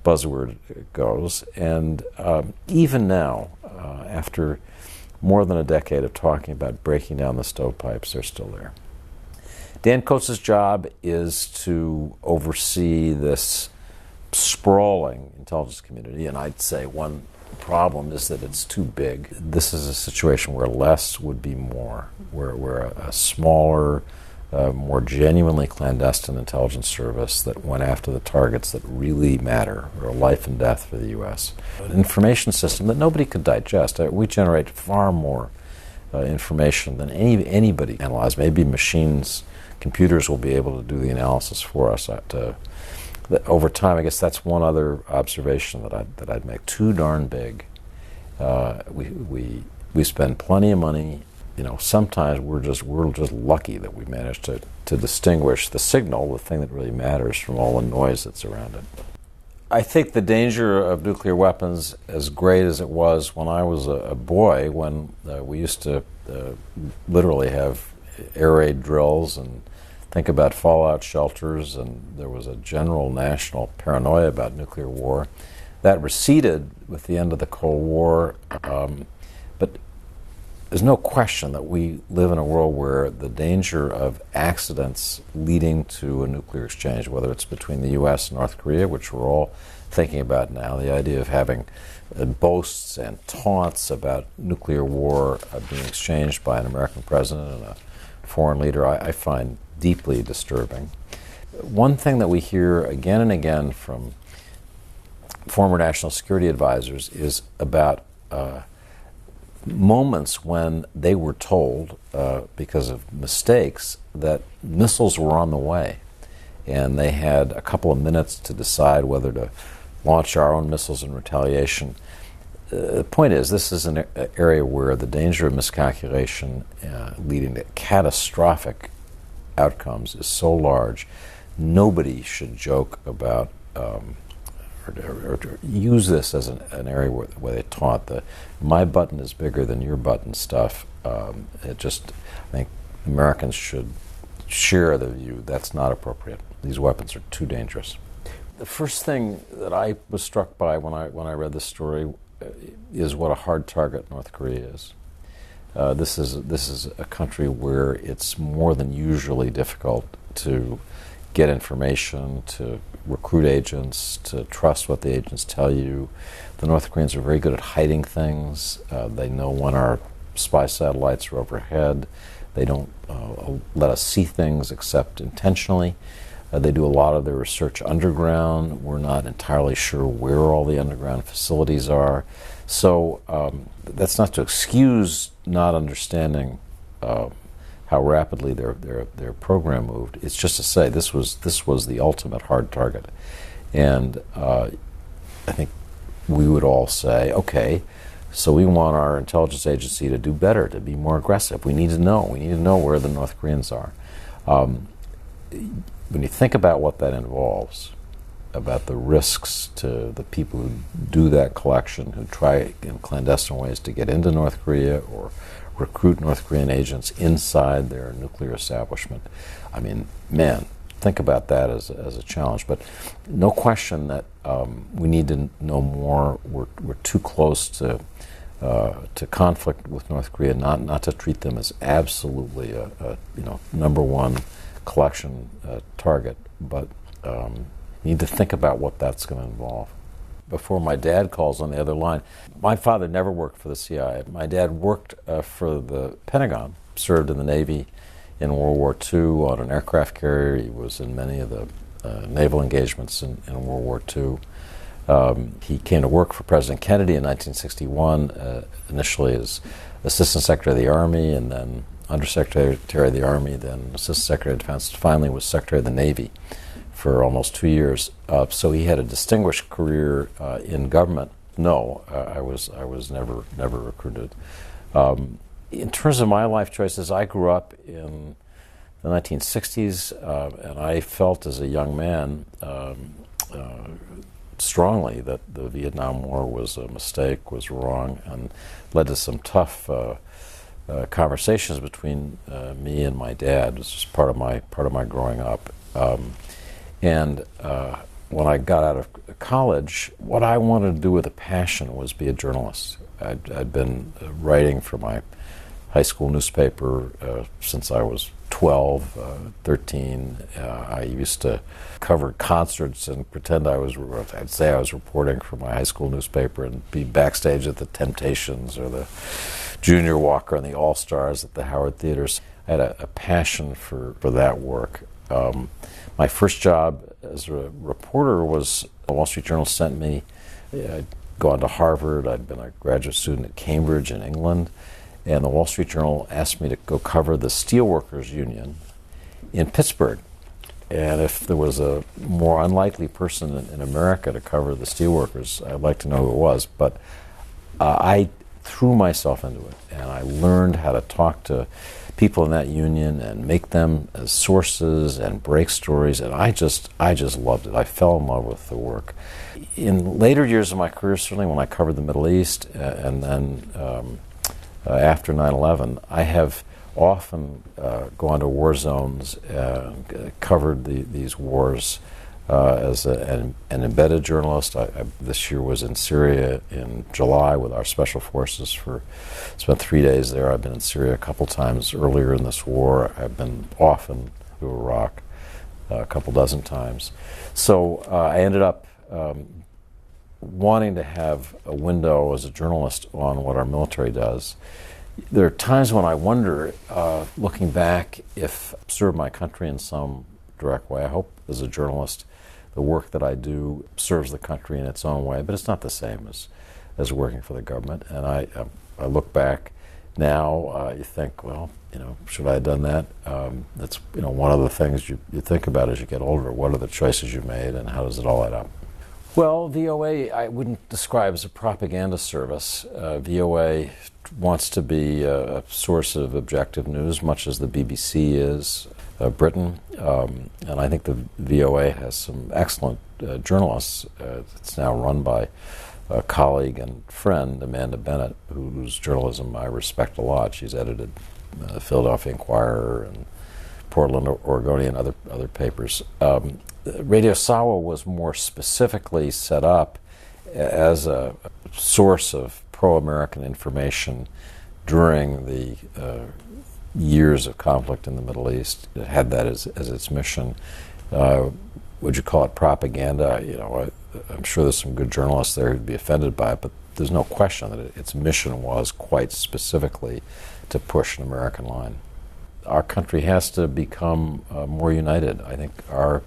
buzzword goes. And even now, after more than a decade of talking about breaking down the stovepipes, they're still there. Dan Coates' job is to oversee this sprawling intelligence community, and I'd say one problem is that it's too big. This is a situation where less would be more, where a smaller, more genuinely clandestine intelligence service that went after the targets that really matter, or life and death for the U.S. An information system that nobody could digest. We generate far more information than anybody analyze. Maybe computers will be able to do the analysis for us. Over time, I guess that's one other observation that I'd make. Too darn big. We spend plenty of money. Sometimes we're just lucky that we managed to distinguish the signal, the thing that really matters, from all the noise that's around it. I think the danger of nuclear weapons, as great as it was when I was a boy, when we used to literally have air raid drills and think about fallout shelters, and there was a general national paranoia about nuclear war. That receded with the end of the Cold War, but there's no question that we live in a world where the danger of accidents leading to a nuclear exchange, whether it's between the U.S. and North Korea, which we're all thinking about now, the idea of having boasts and taunts about nuclear war being exchanged by an American president and a foreign leader, I find deeply disturbing. One thing that we hear again and again from former national security advisors is about moments when they were told, because of mistakes, that missiles were on the way, and they had a couple of minutes to decide whether to launch our own missiles in retaliation. The point is, this is an area where the danger of miscalculation leading to catastrophic outcomes is so large. Nobody should joke about or use this as an area where they taunt the "my button is bigger than your button" stuff. I think Americans should share the view that's not appropriate. These weapons are too dangerous. The first thing that I was struck by when I read this story is what a hard target North Korea is. This is a country where it's more than usually difficult to get information, to recruit agents, to trust what the agents tell you. The North Koreans are very good at hiding things. They know when our spy satellites are overhead. They don't let us see things except intentionally. They do a lot of their research underground. We're not entirely sure where all the underground facilities are. So that's not to excuse not understanding how rapidly their program moved. It's just to say this was the ultimate hard target. And I think we would all say, okay, so we want our intelligence agency to do better, to be more aggressive. We need to know. We need to know where the North Koreans are. When you think about what that involves, about the risks to the people who do that collection, who try in clandestine ways to get into North Korea or recruit North Korean agents inside their nuclear establishment, I mean, man, think about that as a challenge. But no question that we need to know more. We're too close to conflict with North Korea, not to treat them as absolutely a number one collection target, but need to think about what that's going to involve. Before my dad calls on the other line, my father never worked for the CIA. My dad worked for the Pentagon, served in the Navy in World War II on an aircraft carrier. He was in many of the naval engagements in World War II. He came to work for President Kennedy in 1961, initially as Assistant Secretary of the Army, and then Undersecretary of the Army, then Assistant Secretary of Defense, finally was Secretary of the Navy for almost 2 years. So he had a distinguished career in government. No, I was never recruited. In terms of my life choices, I grew up in the 1960s, and I felt as a young man strongly that the Vietnam War was a mistake, was wrong, and led to some tough conversations between me and my dad. It was just part of my growing up. And when I got out of college, what I wanted to do with a passion was be a journalist. I'd been writing for my high school newspaper since I was 12, 13. I used to cover concerts and pretend I'd say I was reporting for my high school newspaper and be backstage at the Temptations or the Junior Walker and the All-Stars at the Howard Theaters. I had a passion for that work. My first job as a reporter was the Wall Street Journal sent me. I'd gone to Harvard. I'd been a graduate student at Cambridge in England. And the Wall Street Journal asked me to go cover the Steelworkers Union in Pittsburgh. And if there was a more unlikely person in America to cover the steelworkers, I'd like to know who it was. But I threw myself into it, and I learned how to talk to people in that union and make them as sources and break stories, and I just loved it. I fell in love with the work. In later years of my career, certainly when I covered the Middle East, and then after 9/11, I have often gone to war zones and covered these wars as an embedded journalist. This year was in Syria in July with our special forces. Spent 3 days there. I've been in Syria a couple times earlier in this war. I've been often to Iraq a couple dozen times. So I ended up wanting to have a window as a journalist on what our military does. There are times when I wonder, looking back, if I've served my country in some direct way. I hope as a journalist the work that I do serves the country in its own way, but it's not the same as working for the government. And I look back now, you think, well, should I have done that? That's one of the things you think about as you get older. What are the choices you made, and how does it all add up? Well, VOA I wouldn't describe as a propaganda service. VOA wants to be a source of objective news, much as the BBC is. Britain, and I think the VOA has some excellent journalists. It's now run by a colleague and friend, Amanda Bennett, whose journalism I respect a lot. She's edited the Philadelphia Inquirer and Portland Oregonian and other papers. Radio Sawa was more specifically set up as a source of pro-American information during the years of conflict in the Middle East. It had that as its mission. Would you call it propaganda? I'm sure there's some good journalists there who'd be offended by it, but there's no question that its mission was quite specifically to push an American line. Our country has to become more united. I think our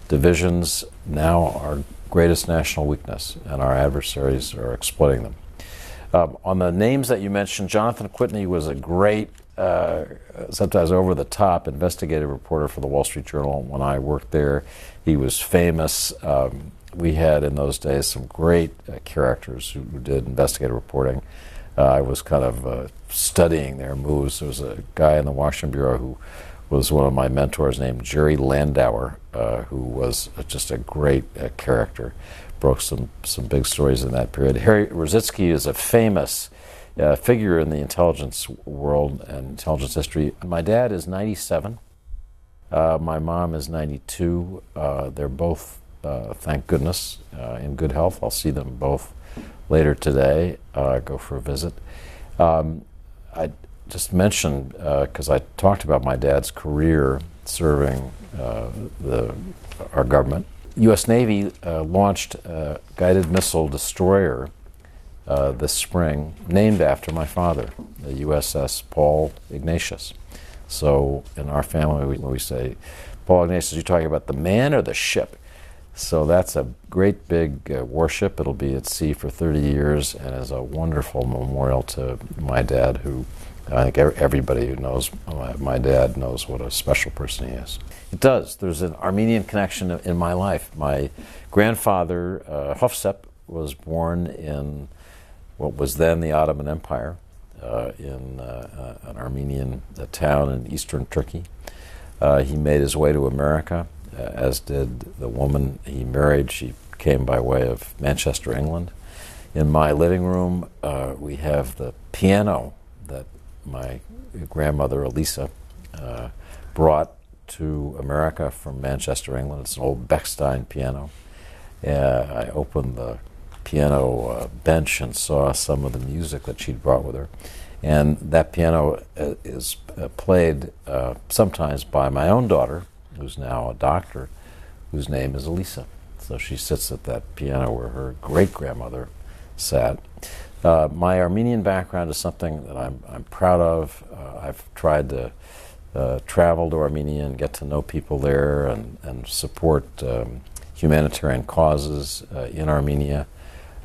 divisions now are our greatest national weakness, and our adversaries are exploiting them. On the names that you mentioned, Jonathan Whitney was a great, sometimes over-the-top investigative reporter for the Wall Street Journal. When I worked there, he was famous. We had, in those days, some great characters who did investigative reporting. I was kind of studying their moves. There was a guy in the Washington Bureau who was one of my mentors named Jerry Landauer, who was just a great character. Broke some big stories in that period. Harry Rositsky is a famous figure in the intelligence world and intelligence history. My dad is 97. My mom is 92. They're both, thank goodness, in good health. I'll see them both later today. Go for a visit. I just mentioned, because I talked about my dad's career serving our government. U.S. Navy launched a guided missile destroyer this spring, named after my father, the USS Paul Ignatius. So in our family, we say, Paul Ignatius, you're talking about the man or the ship? So that's a great big warship. It'll be at sea for 30 years and is a wonderful memorial to my dad, who I think everybody who knows my dad knows what a special person he is. It does. There's an Armenian connection in my life. My grandfather, Hofsep, was born in what was then the Ottoman Empire, in an Armenian town in eastern Turkey. He made his way to America, as did the woman he married. She came by way of Manchester, England. In my living room, we have the piano that my grandmother, Elisa, brought to America from Manchester, England. It's an old Bechstein piano. I opened the piano bench and saw some of the music that she'd brought with her. And that piano is played sometimes by my own daughter, who's now a doctor, whose name is Elisa. So she sits at that piano where her great-grandmother sat. My Armenian background is something that I'm proud of. I've tried to travel to Armenia and get to know people there and support humanitarian causes in Armenia.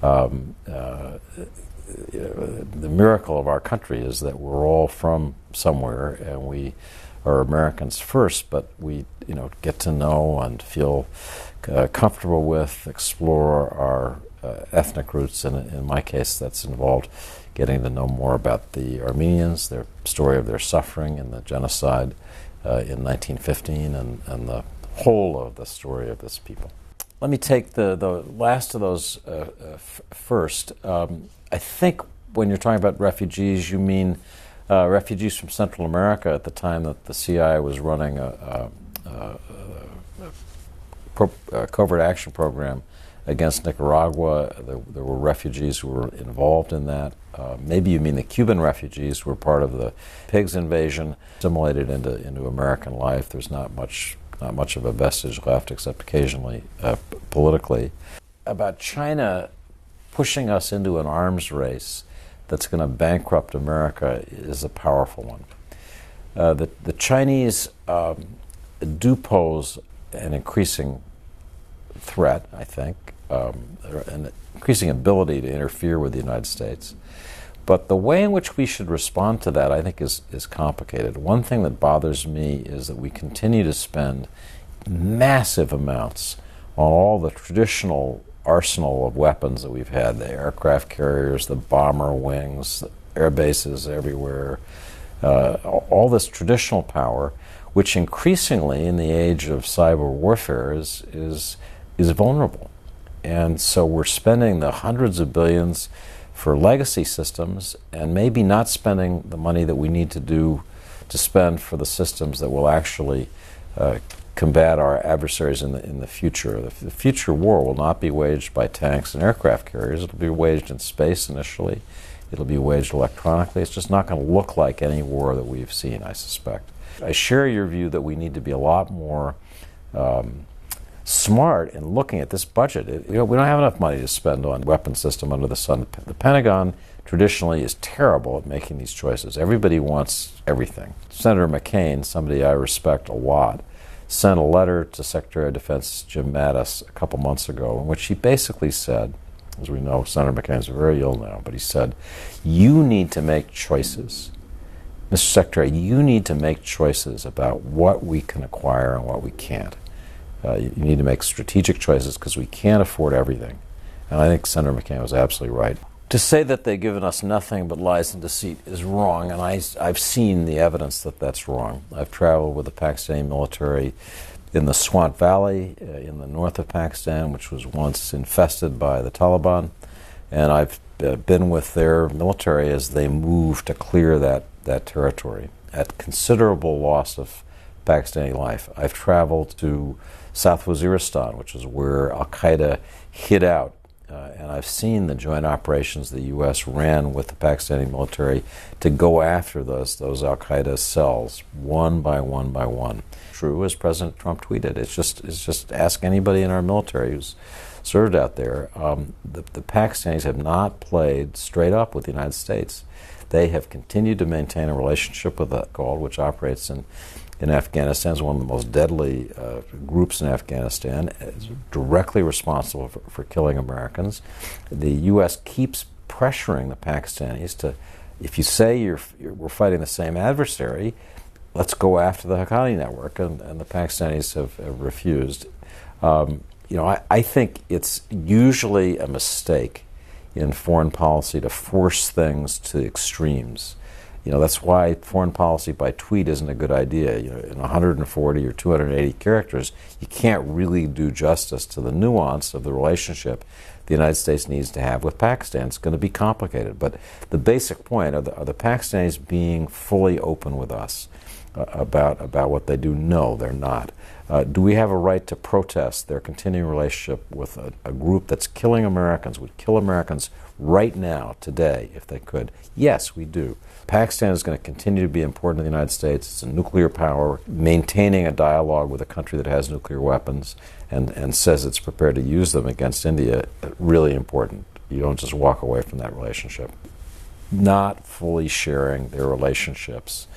The miracle of our country is that we're all from somewhere, and we are Americans first, but we get to know and feel comfortable with, explore our ethnic roots, and in my case that's involved getting to know more about the Armenians, their story of their suffering and the genocide in 1915, and the whole of the story of this people. Let me take the last of those first. I think when you're talking about refugees, you mean refugees from Central America at the time that the CIA was running a covert action program against Nicaragua. There were refugees who were involved in that. Maybe you mean the Cuban refugees who were part of the Pigs invasion, assimilated into American life. There's not much of a vestige left, except occasionally politically. About China pushing us into an arms race that's going to bankrupt America is a powerful one. The Chinese do pose an increasing threat, I think, an increasing ability to interfere with the United States. But the way in which we should respond to that, I think, is complicated. One thing that bothers me is that we continue to spend massive amounts on all the traditional arsenal of weapons that we've had, the aircraft carriers, the bomber wings, the air bases everywhere, all this traditional power, which increasingly in the age of cyber warfare is vulnerable. And so we're spending the hundreds of billions for legacy systems and maybe not spending the money that we need to spend for the systems that will actually combat our adversaries in the future. The future war will not be waged by tanks and aircraft carriers. It'll be waged in space initially. It'll be waged electronically. It's just not going to look like any war that we've seen, I suspect. I share your view that we need to be a lot more smart in looking at this budget. We don't have enough money to spend on weapon system under the sun. The Pentagon traditionally is terrible at making these choices. Everybody wants everything. Senator McCain, somebody I respect a lot, sent a letter to Secretary of Defense Jim Mattis a couple months ago in which he basically said, as we know, Senator McCain's very ill now, but he said, you need to make choices. Mr. Secretary, you need to make choices about what we can acquire and what we can't. You need to make strategic choices because we can't afford everything. And I think Senator McCain was absolutely right. To say that they've given us nothing but lies and deceit is wrong, and I've seen the evidence that that's wrong. I've traveled with the Pakistani military in the Swat Valley in the north of Pakistan, which was once infested by the Taliban, and I've been with their military as they moved to clear that territory at considerable loss of Pakistani life. I've traveled to South Waziristan, which is where Al-Qaeda hid out, and I've seen the joint operations the U.S. ran with the Pakistani military to go after those Al-Qaeda cells, one by one by one. True, as President Trump tweeted. It's just ask anybody in our military who's served out there. The Pakistanis have not played straight up with the United States. They have continued to maintain a relationship with the Gulf, which operates in Afghanistan, is one of the most deadly groups in Afghanistan. It's directly responsible for killing Americans. The U.S. keeps pressuring the Pakistanis to If you say we're fighting the same adversary, let's go after the Haqqani network, and the Pakistanis have refused. I think it's usually a mistake in foreign policy to force things to extremes. That's why foreign policy by tweet isn't a good idea. In 140 or 280 characters, you can't really do justice to the nuance of the relationship the United States needs to have with Pakistan. It's going to be complicated. But the basic point, are the Pakistanis being fully open with us about what they do? No, they're not. Do we have a right to protest their continuing relationship with a group that's killing Americans, would kill Americans right now, today, if they could? Yes, we do. Pakistan is going to continue to be important to the United States. It's a nuclear power. Maintaining a dialogue with a country that has nuclear weapons and says it's prepared to use them against India, really important. You don't just walk away from that relationship. Not fully sharing their relationships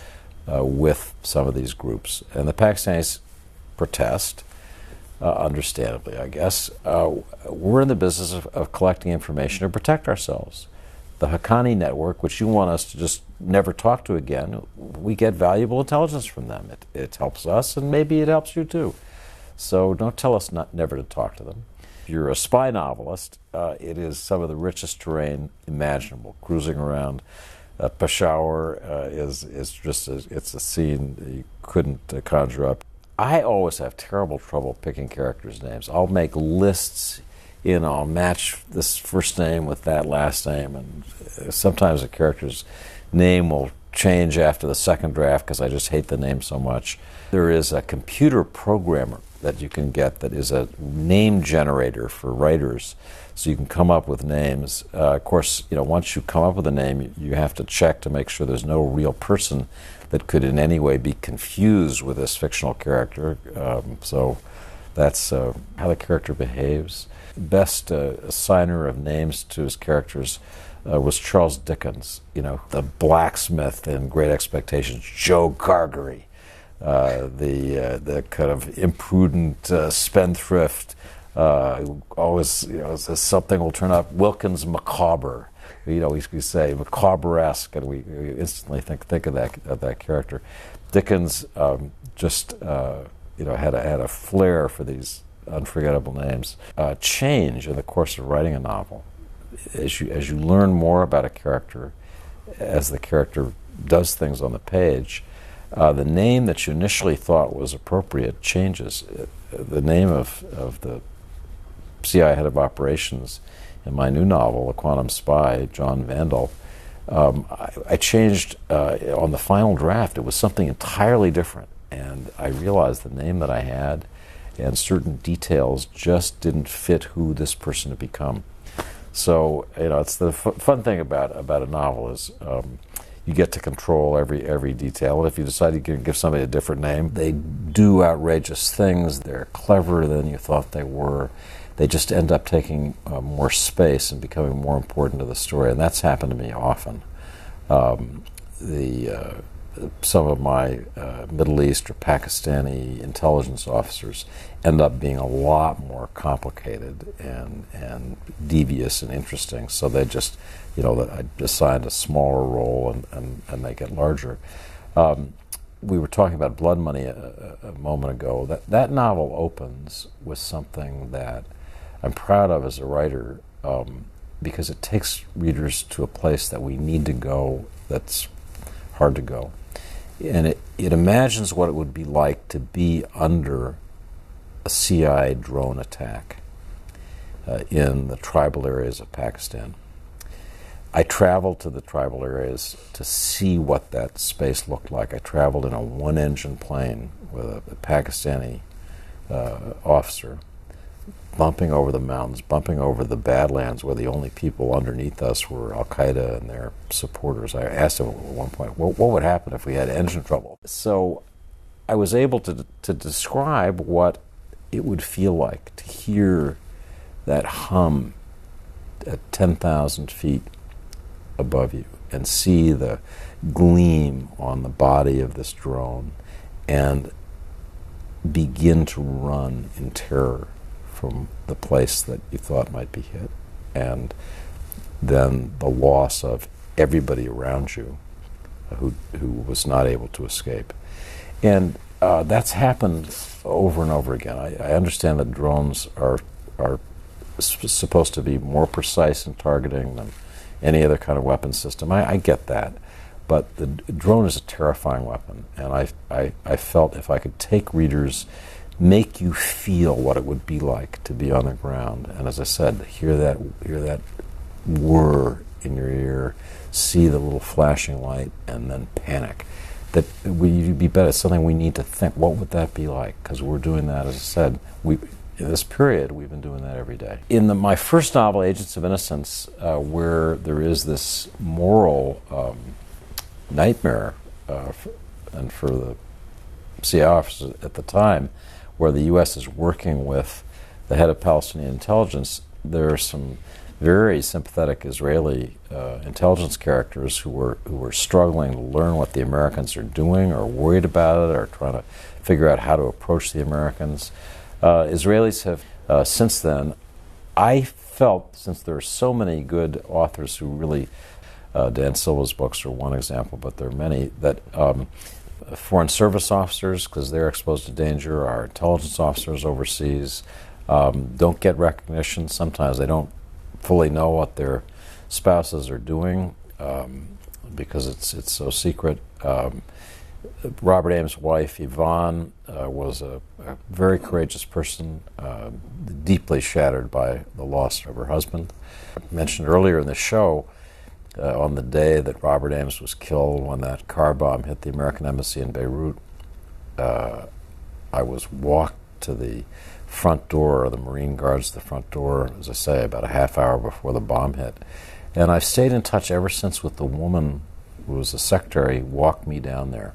with some of these groups. And the Pakistanis protest, understandably, I guess. We're in the business of collecting information to protect ourselves. The Haqqani network, which you want us to just never talk to again, we get valuable intelligence from them. It helps us, and maybe it helps you too. So don't tell us never to talk to them. If you're a spy novelist, it is some of the richest terrain imaginable. Cruising around Peshawar is just it's a scene that you couldn't conjure up. I always have terrible trouble picking characters' names. I'll make lists. I'll match this first name with that last name, and sometimes a character's name will change after the second draft because I just hate the name so much. There is a computer programmer that you can get that is a name generator for writers, so you can come up with names. Of course, once you come up with a name, you have to check to make sure there's no real person that could in any way be confused with this fictional character. So that's how the character behaves. Best assigner of names to his characters was Charles Dickens, the blacksmith in Great Expectations, Joe Gargery, the kind of imprudent spendthrift, who always says something will turn up, Wilkins Macabre. We say Macabre-esque, and we instantly think of that character. Dickens just had a flair for these unforgettable names. Change in the course of writing a novel. As you learn more about a character, as the character does things on the page, the name that you initially thought was appropriate changes. The name of the CIA head of operations in my new novel, A Quantum Spy, John Vandal, I changed on the final draft. It was something entirely different, and I realized the name that I had and certain details just didn't fit who this person had become. So, it's the fun thing about a novel is you get to control every detail. And if you decide you can give somebody a different name, they do outrageous things. They're cleverer than you thought they were. They just end up taking more space and becoming more important to the story. And that's happened to me often. Some of my Middle East or Pakistani intelligence officers end up being a lot more complicated and devious and interesting. So they just, I assigned a smaller role and they get larger. We were talking about Blood Money a moment ago. That novel opens with something that I'm proud of as a writer, because it takes readers to a place that we need to go that's hard to go. And it imagines what it would be like to be under a CIA drone attack in the tribal areas of Pakistan. I traveled to the tribal areas to see what that space looked like. I traveled in a one-engine plane with a Pakistani officer, bumping over the mountains, bumping over the Badlands, where the only people underneath us were Al-Qaeda and their supporters. I asked him at one point, what would happen if we had engine trouble? So I was able to describe what it would feel like to hear that hum at 10,000 feet above you and see the gleam on the body of this drone and begin to run in terror from the place that you thought might be hit, and then the loss of everybody around you who was not able to escape. And that's happened over and over again. I understand that drones are supposed to be more precise in targeting than any other kind of weapon system. I get that. But the drone is a terrifying weapon, and I felt if I could take readers, make you feel what it would be like to be on the ground, and as I said, hear that whir in your ear, see the little flashing light, and then panic. That would be better. It's something we need to think. What would that be like? Because we're doing that, as I said, in this period, we've been doing that every day. In my first novel, Agents of Innocence, where there is this moral nightmare, and for the CIA officers at the time, where the U.S. is working with the head of Palestinian intelligence, there are some very sympathetic Israeli intelligence characters who were struggling to learn what the Americans are doing, or worried about it, or trying to figure out how to approach the Americans. Israelis have, since then, I felt, since there are so many good authors who really, Dan Silva's books are one example, but there are many, that foreign service officers, because they're exposed to danger, our intelligence officers overseas, don't get recognition. Sometimes they don't fully know what their spouses are doing because it's so secret. Robert Ames' wife, Yvonne, was a very courageous person, deeply shattered by the loss of her husband. I mentioned earlier in the show, on the day that Robert Ames was killed, when that car bomb hit the American embassy in Beirut, I was walked to the front door, or the Marine guards at the front door, as I say, about a half hour before the bomb hit. And I've stayed in touch ever since with the woman who was the secretary who walked me down there.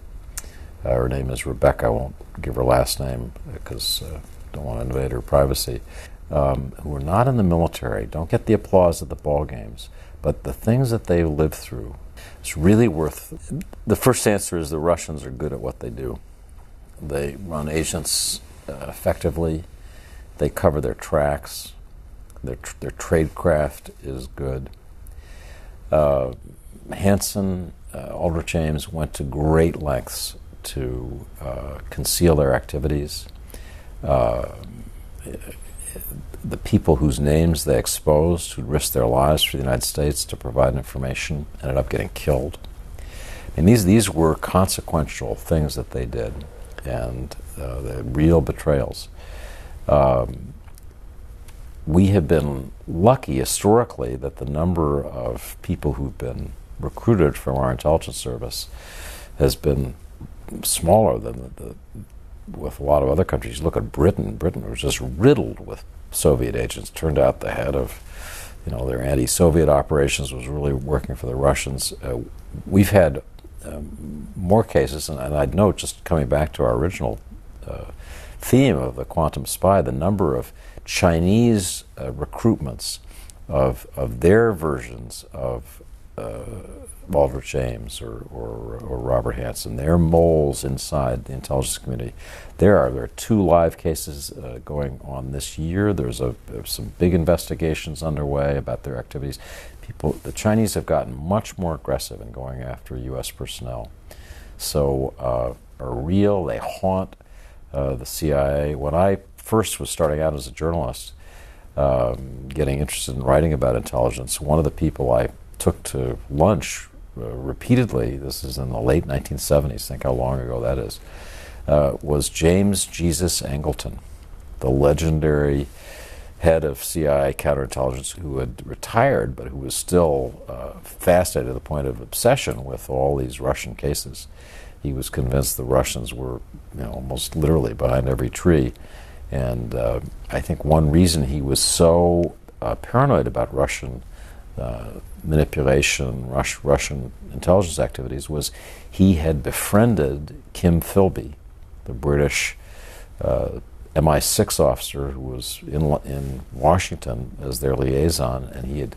Her name is Rebecca. I won't give her last name because I don't want to invade her privacy. Who are not in the military, don't get the applause at the ball games, but the things that they lived through, it's really worth. The first answer is the Russians are good at what they do. They run agents effectively. They cover their tracks. Their tradecraft is good. Hansen, Aldrich Ames went to great lengths to conceal their activities. The people whose names they exposed, who risked their lives for the United States to provide information, ended up getting killed. And these were consequential things that they did, and the real betrayals. We have been lucky historically that the number of people who've been recruited from our intelligence service has been smaller than with a lot of other countries. Look at Britain. Britain was just riddled with Soviet agents. Turned out the head of their anti-Soviet operations was really working for the Russians. We've had more cases, and I'd note, just coming back to our original theme of the quantum spy, the number of Chinese recruitments of their versions of Aldrich Ames or Robert Hansen, their moles inside the intelligence community. There are 2 live cases going on this year. There's some big investigations underway about their activities. The Chinese have gotten much more aggressive in going after U.S. personnel. So are real. They haunt the CIA. When I first was starting out as a journalist, getting interested in writing about intelligence, one of the people I took to lunch repeatedly, this is in the late 1970s, think how long ago that is, was James Jesus Angleton, the legendary head of CIA counterintelligence who had retired but who was still fascinated to the point of obsession with all these Russian cases. He was convinced the Russians were almost literally behind every tree. And I think one reason he was so paranoid about Russian manipulation, Russian intelligence activities, was he had befriended Kim Philby, the British MI6 officer who was in Washington as their liaison, and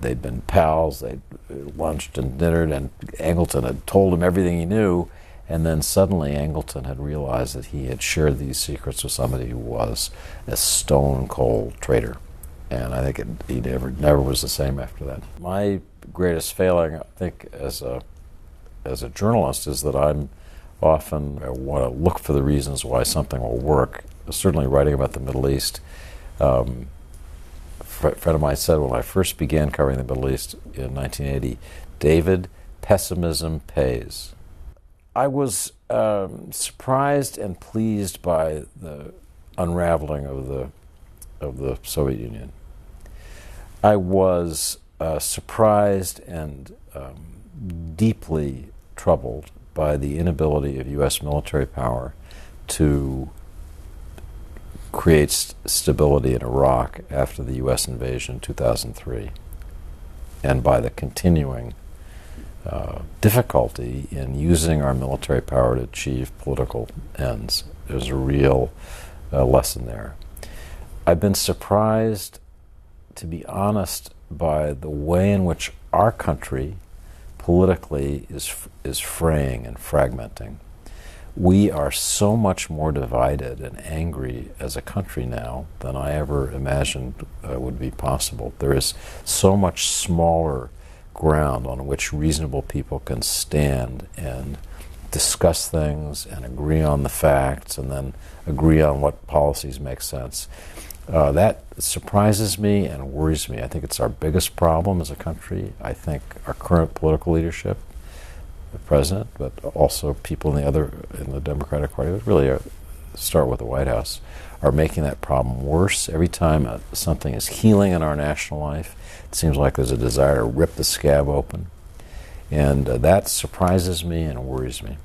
they'd been pals, they'd lunched and dinnered, and Angleton had told him everything he knew, and then suddenly Angleton had realized that he had shared these secrets with somebody who was a stone-cold traitor. And I think he never was the same after that. My greatest failing, I think, as a journalist, is that I want to look for the reasons why something will work. Certainly writing about the Middle East, a friend of mine said when I first began covering the Middle East in 1980, David, pessimism pays. I was surprised and pleased by the unraveling of the Soviet Union. I was surprised and deeply troubled by the inability of U.S. military power to create stability in Iraq after the U.S. invasion in 2003, and by the continuing difficulty in using our military power to achieve political ends. There's a real lesson there. I've been surprised, to be honest, by the way in which our country politically is fraying and fragmenting. We are so much more divided and angry as a country now than I ever imagined would be possible. There is so much smaller ground on which reasonable people can stand and discuss things and agree on the facts and then agree on what policies make sense. That surprises me and worries me. I think it's our biggest problem as a country. I think our current political leadership, the president, but also people in the Democratic Party, but really start with the White House, are making that problem worse. Every time something is healing in our national life, it seems like there's a desire to rip the scab open. And that surprises me and worries me.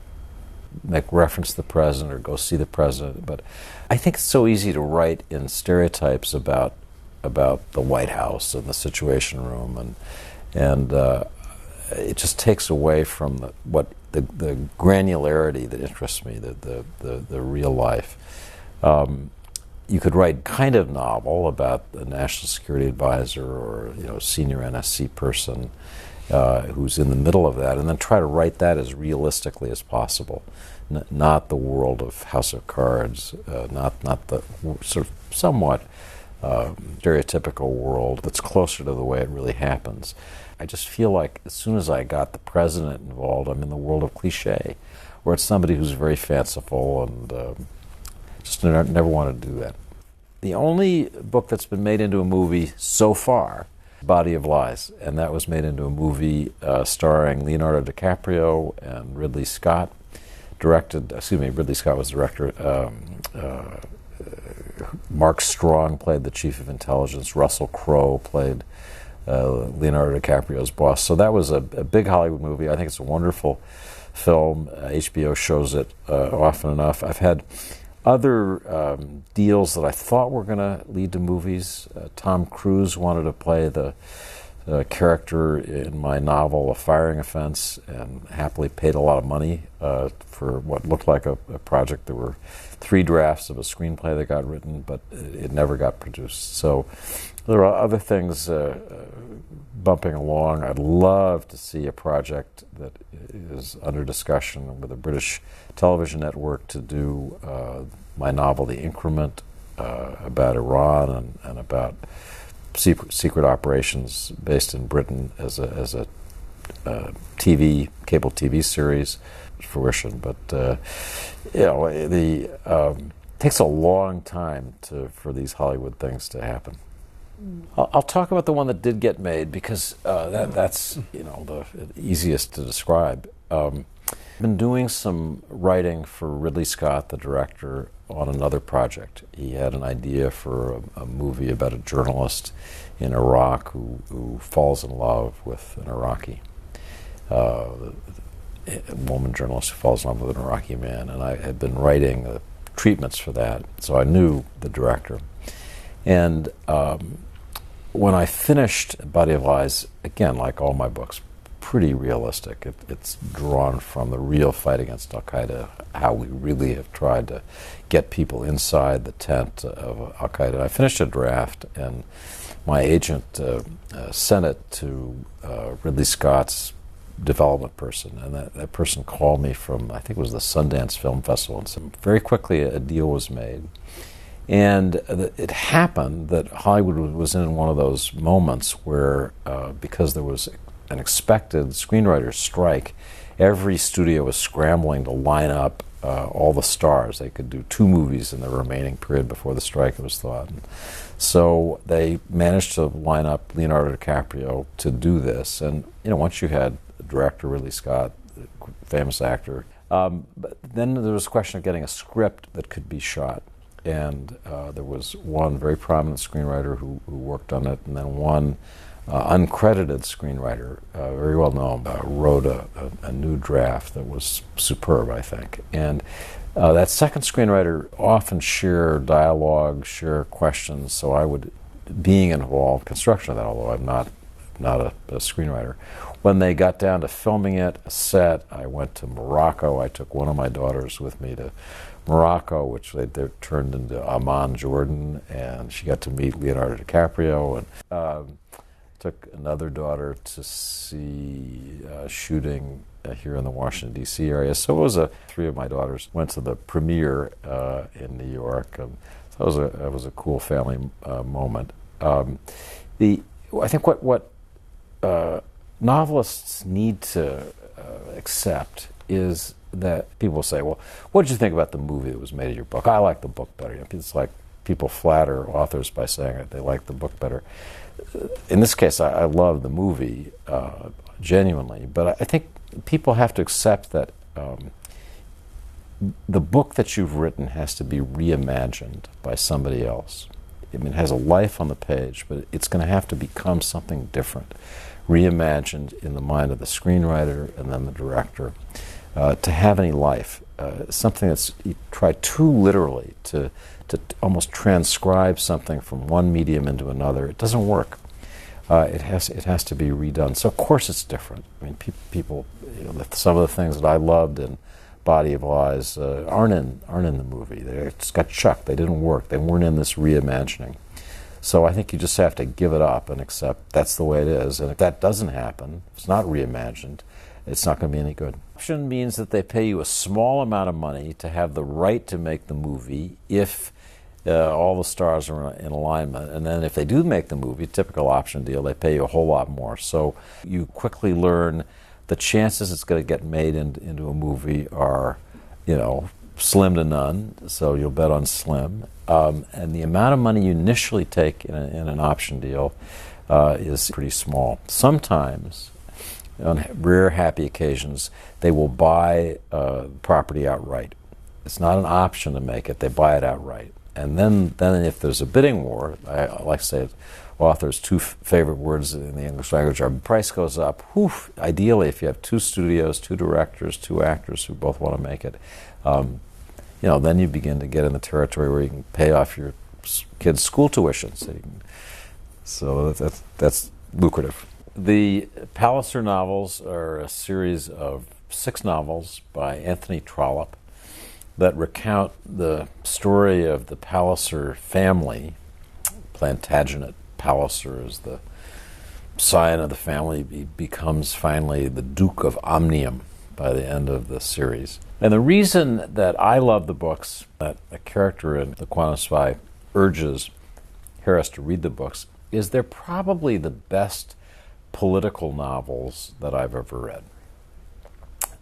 Make reference to the president or go see the president, but I think it's so easy to write in stereotypes about the White House and the Situation Room, and it just takes away from the granularity that interests me, the real life. You could write kind of novel about the national security advisor or senior NSC person who's in the middle of that, and then try to write that as realistically as possible. Not the world of House of Cards, not the sort of somewhat stereotypical world that's closer to the way it really happens. I just feel like as soon as I got the president involved, I'm in the world of cliche, where it's somebody who's very fanciful and just never wanted to do that. The only book that's been made into a movie so far, Body of Lies, and that was made into a movie starring Leonardo DiCaprio and Ridley Scott. Ridley Scott was director. Mark Strong played the chief of intelligence. Russell Crowe played Leonardo DiCaprio's boss. So that was a big Hollywood movie. I think it's a wonderful film. HBO shows it often enough. I've had other deals that I thought were going to lead to movies. Tom Cruise wanted to play the character in my novel, A Firing Offense, and happily paid a lot of money for what looked like a project. There were 3 drafts of a screenplay that got written, but it never got produced. So there are other things bumping along. I'd love to see a project that is under discussion with a British television network to do my novel, The Increment, about Iran and about secret operations based in Britain as a cable TV series fruition. But it takes a long time for these Hollywood things to happen. I'll talk about the one that did get made because that's the easiest to describe. I've been doing some writing for Ridley Scott, the director, on another project. He had an idea for a movie about a journalist in Iraq who falls in love with an Iraqi, a woman journalist who falls in love with an Iraqi man. And I had been writing treatments for that, so I knew the director. And when I finished Body of Lies, again, like all my books, pretty realistic. It's drawn from the real fight against Al-Qaeda, how we really have tried to get people inside the tent of Al-Qaeda. I finished a draft, and my agent sent it to Ridley Scott's development person, and that person called me from, I think it was the Sundance Film Festival, and so very quickly a deal was made. And it happened that Hollywood was in one of those moments where, because there was an expected screenwriter's strike, every studio was scrambling to line up all the stars. They could do 2 movies in the remaining period before the strike was thought. And so they managed to line up Leonardo DiCaprio to do this. And once you had director Ridley Scott, famous actor, but then there was a question of getting a script that could be shot. And there was one very prominent screenwriter who worked on it, and then one uncredited screenwriter, very well known, wrote a new draft that was superb, I think. And that second screenwriter often share dialogue, share questions, so I would, being involved in construction of that, although I'm not a screenwriter. When they got down to filming it, a set, I went to Morocco. I took one of my daughters with me to Morocco, which they turned into Amman, Jordan, and she got to meet Leonardo DiCaprio, and took another daughter to see shooting here in the Washington, D.C. area. So it was 3 of my daughters went to the premiere in New York. So that was a cool family moment. I think what novelists need to accept is that people say, well, what did you think about the movie that was made of your book? I like the book better. It's like people flatter authors by saying that they like the book better. In this case, I love the movie genuinely, but I think people have to accept that the book that you've written has to be reimagined by somebody else. It has a life on the page, but it's going to have to become something different, reimagined in the mind of the screenwriter and then the director, to have any life. Something that's, you try too literally to almost transcribe something from one medium into another. It doesn't work. It has to be redone. So of course it's different. People, some of the things that I loved in Body of Lies aren't in the movie. They just got chucked. They didn't work. They weren't in this reimagining. So I think you just have to give it up and accept that's the way it is. And if that doesn't happen, if it's not reimagined, it's not going to be any good. Option means that they pay you a small amount of money to have the right to make the movie if all the stars are in alignment. And then if they do make the movie, typical option deal, they pay you a whole lot more. So you quickly learn the chances it's going to get made into a movie are, slim to none. So you'll bet on slim. And the amount of money you initially take in an option deal is pretty small. Sometimes, on rare happy occasions, they will buy property outright. It's not an option to make it, they buy it outright. And then if there's a bidding war, I like to say authors' 2 favorite words in the English language are price goes up. Ideally, if you have 2 studios, 2 directors, 2 actors who both want to make it, then you begin to get in the territory where you can pay off your kids' school tuition. So that's lucrative. The Palliser novels are a series of 6 novels by Anthony Trollope that recount the story of the Palliser family. Plantagenet Palliser is the scion of the family. He becomes finally the Duke of Omnium by the end of the series. And the reason that I love the books, that a character in The Quantum Spy urges Harris to read the books, is they're probably the best political novels that I've ever read.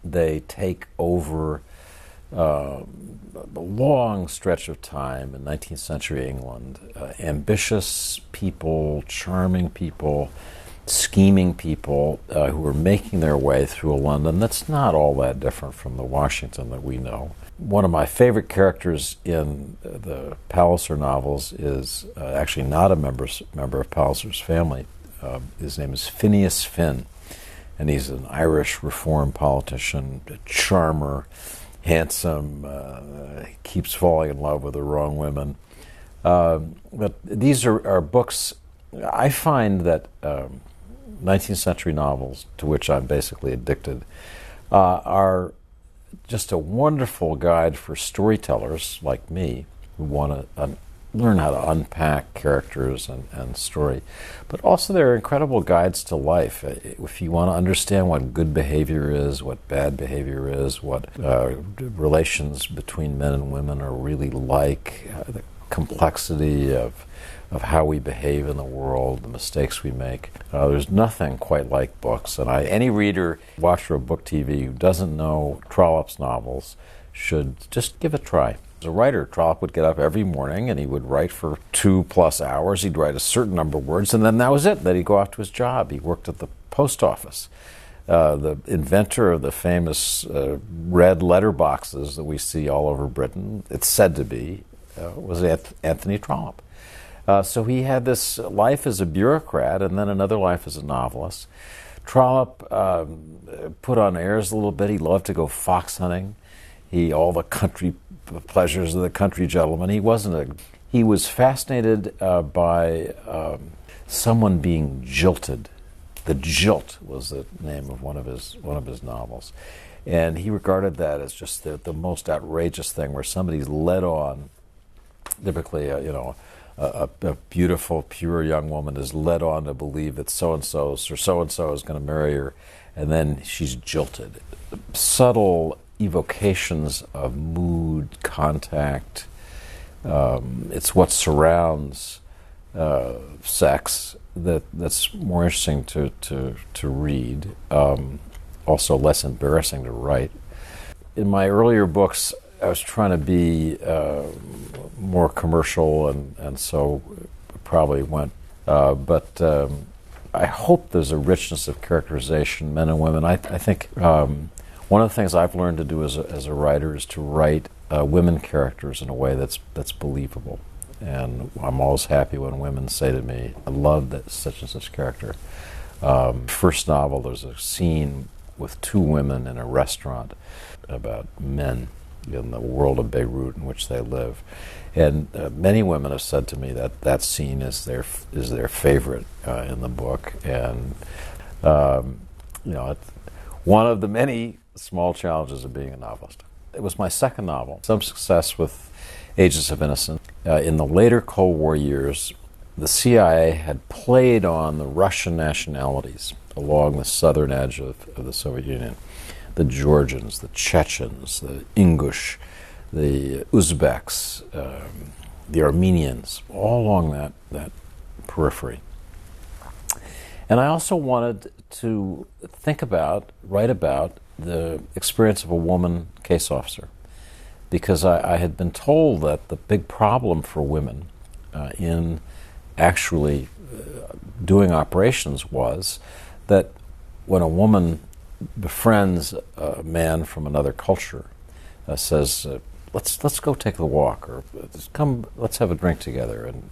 They take over a long stretch of time in 19th century England. Ambitious people, charming people, scheming people who are making their way through a London that's not all that different from the Washington that we know. One of my favorite characters in the Palliser novels is actually not a member of Palliser's family. His name is Phineas Finn, and he's an Irish reform politician, a charmer, handsome, keeps falling in love with the wrong women. But these are books. I find that 19th century novels, to which I'm basically addicted, are just a wonderful guide for storytellers like me who want to learn how to unpack characters and story. But also they're incredible guides to life. If you want to understand what good behavior is, what bad behavior is, what relations between men and women are really like, the complexity of of how we behave in the world, the mistakes we make. There's nothing quite like books, and any reader, watcher of book TV who doesn't know Trollope's novels should just give it a try. As a writer, Trollope would get up every morning and he would write for 2+ hours. He'd write a certain number of words, and then that was it. Then he'd go off to his job. He worked at the post office. The inventor of the famous red letter boxes that we see all over Britain, it's said to be, was Anthony Trollope. So he had this life as a bureaucrat and then another life as a novelist. Trollope put on airs a little bit. He loved to go fox hunting. All the country pleasures of the country gentleman. He was fascinated by someone being jilted. The Jilt was the name of one of his novels, and he regarded that as just the most outrageous thing, where somebody's led on. Typically, a beautiful, pure young woman is led on to believe that so-and-so is going to marry her, and then she's jilted. Subtle evocations of mood, contact. It's what surrounds sex that's more interesting to read, also less embarrassing to write. In my earlier books, I was trying to be more commercial, and so probably went. But I hope there's a richness of characterization, men and women. I think one of the things I've learned to do as a writer is to write women characters in a way that's believable. And I'm always happy when women say to me, I love that such and such character. First novel, there's a scene with 2 women in a restaurant about men in the world of Beirut in which they live. And many women have said to me that scene is their favorite in the book. And, it's one of the many small challenges of being a novelist. It was my second novel. Some success with Agents of Innocence. In the later Cold War years, the CIA had played on the Russian nationalities along the southern edge of the Soviet Union. The Georgians, the Chechens, the Ingush, the Uzbeks, the Armenians, all along that periphery. And I also wanted to write about the experience of a woman case officer, because I had been told that the big problem for women in actually doing operations was that when a woman befriends a man from another culture, says, let's go take a walk, or let's have a drink together, and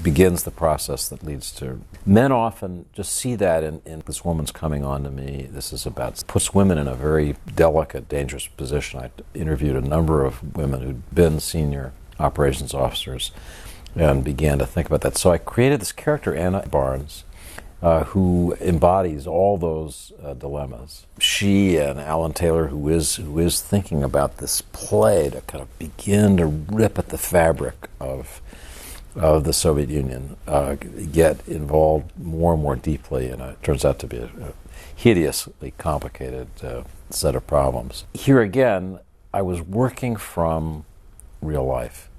begins the process that leads to. Men often just see that in this woman's coming on to me. This is puts women in a very delicate, dangerous position. I interviewed a number of women who'd been senior operations officers and began to think about that. So I created this character, Anna Barnes, who embodies all those dilemmas. She and Alan Taylor, who is thinking about this play to kind of begin to rip at the fabric of the Soviet Union, get involved more and more deeply, and it turns out to be a hideously complicated set of problems. Here again, I was working from real life.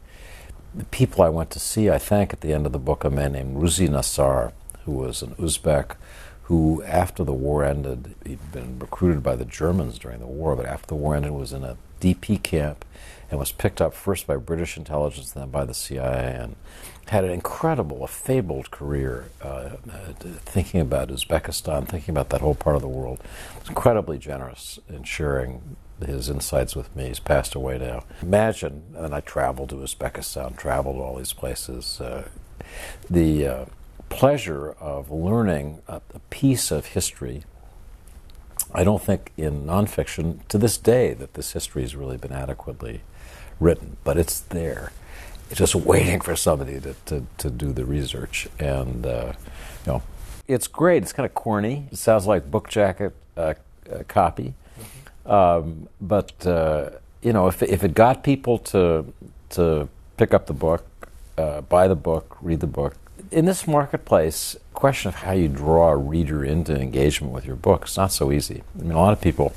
The people I went to see, I thank at the end of the book a man named Ruzi Nassar, who was an Uzbek, who after the war ended, he'd been recruited by the Germans during the war, but after the war ended was in a DP camp and was picked up first by British intelligence, then by the CIA, and had an incredible, a fabled career thinking about Uzbekistan, thinking about that whole part of the world. He was incredibly generous in sharing his insights with me. He's passed away now. Imagine, and I traveled to Uzbekistan, traveled to all these places, the pleasure of learning a piece of history. I don't think in nonfiction to this day that this history has really been adequately written, but it's there. It's just waiting for somebody to do the research. And it's great. It's kind of corny. It sounds like book jacket copy. But if it got people to pick up the book, buy the book, read the book, in this marketplace, the question of how you draw a reader into engagement with your book is not so easy. I mean, a lot of people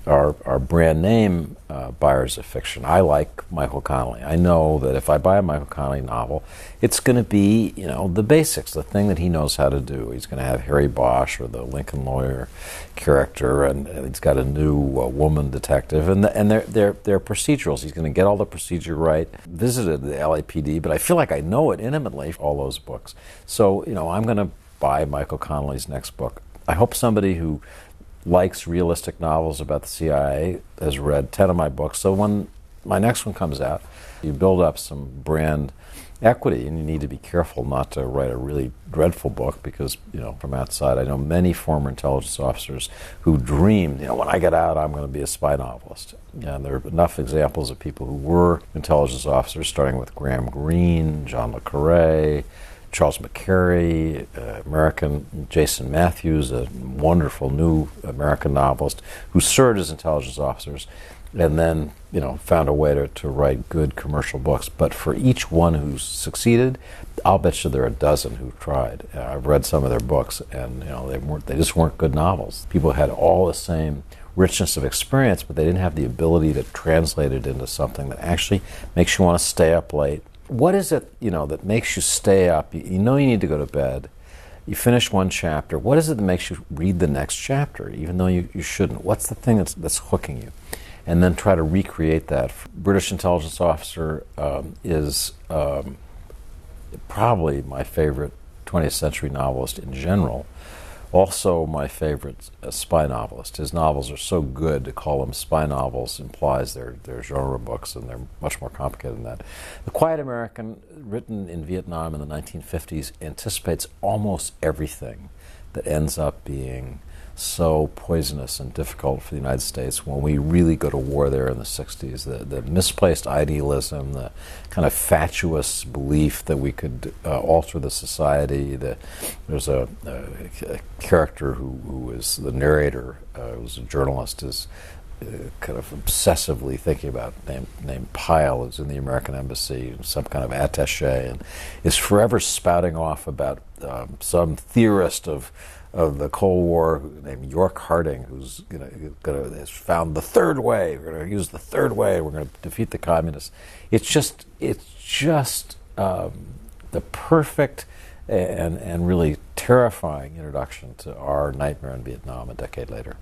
are brand name buyers of fiction. I like Michael Connelly. I know that if I buy a Michael Connelly novel, it's going to be, the basics, the thing that he knows how to do. He's going to have Harry Bosch or the Lincoln lawyer character, and he's got a new woman detective, and they're procedurals. He's going to get all the procedure right. Visited the LAPD, but I feel like I know it intimately, all those books. So, I'm going to buy Michael Connelly's next book. I hope somebody who likes realistic novels about the CIA has read 10 of my books. So when my next one comes out, you build up some brand equity, and you need to be careful not to write a really dreadful book because, from outside, I know many former intelligence officers who dreamed, when I get out, I'm going to be a spy novelist. And there are enough examples of people who were intelligence officers, starting with Graham Greene, John le Carré, Charles McCary, American Jason Matthews, a wonderful new American novelist who served as intelligence officers and then, found a way to write good commercial books. But for each one who's succeeded, I'll bet you there are a dozen who tried. I've read some of their books, and they just weren't good novels. People had all the same richness of experience, but they didn't have the ability to translate it into something that actually makes you want to stay up late. What is it, that makes you stay up? You know you need to go to bed. You finish one chapter. What is it that makes you read the next chapter, even though you shouldn't? What's the thing that's hooking you? And then try to recreate that. British intelligence officer is probably my favorite 20th century novelist in general. Also my favorite spy novelist. His novels are so good, to call them spy novels implies they're genre books, and they're much more complicated than that. The Quiet American, written in Vietnam in the 1950s, anticipates almost everything that ends up being so poisonous and difficult for the United States when we really go to war there in the 60s. The misplaced idealism, the kind of fatuous belief that we could alter the society. There's a character who is the narrator, who's a journalist, is kind of obsessively thinking about named Pyle, who's in the American embassy, some kind of attaché, and is forever spouting off about some theorist of the Cold War named York Harding, who's has found the third way. We're going to use the third way. We're going to defeat the communists. It's just the perfect and really terrifying introduction to our nightmare in Vietnam a decade later.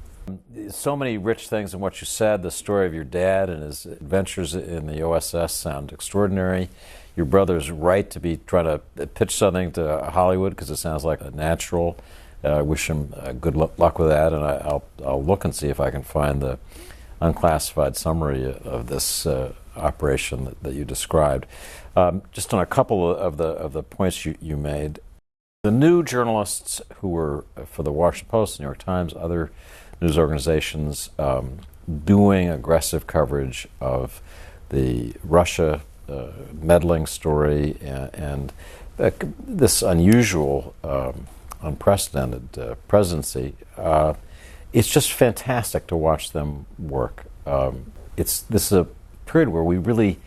So many rich things in what you said. The story of your dad and his adventures in the OSS sound extraordinary. Your brother's right to be trying to pitch something to Hollywood because it sounds like a natural. I wish him good luck with that, and I'll look and see if I can find the unclassified summary of this operation that you described. Just on a couple of the points you made, the new journalists who were for the Washington Post, New York Times, other news organizations doing aggressive coverage of the Russia meddling story and this unusual unprecedented presidency, it's just fantastic to watch them work. This is a period where we really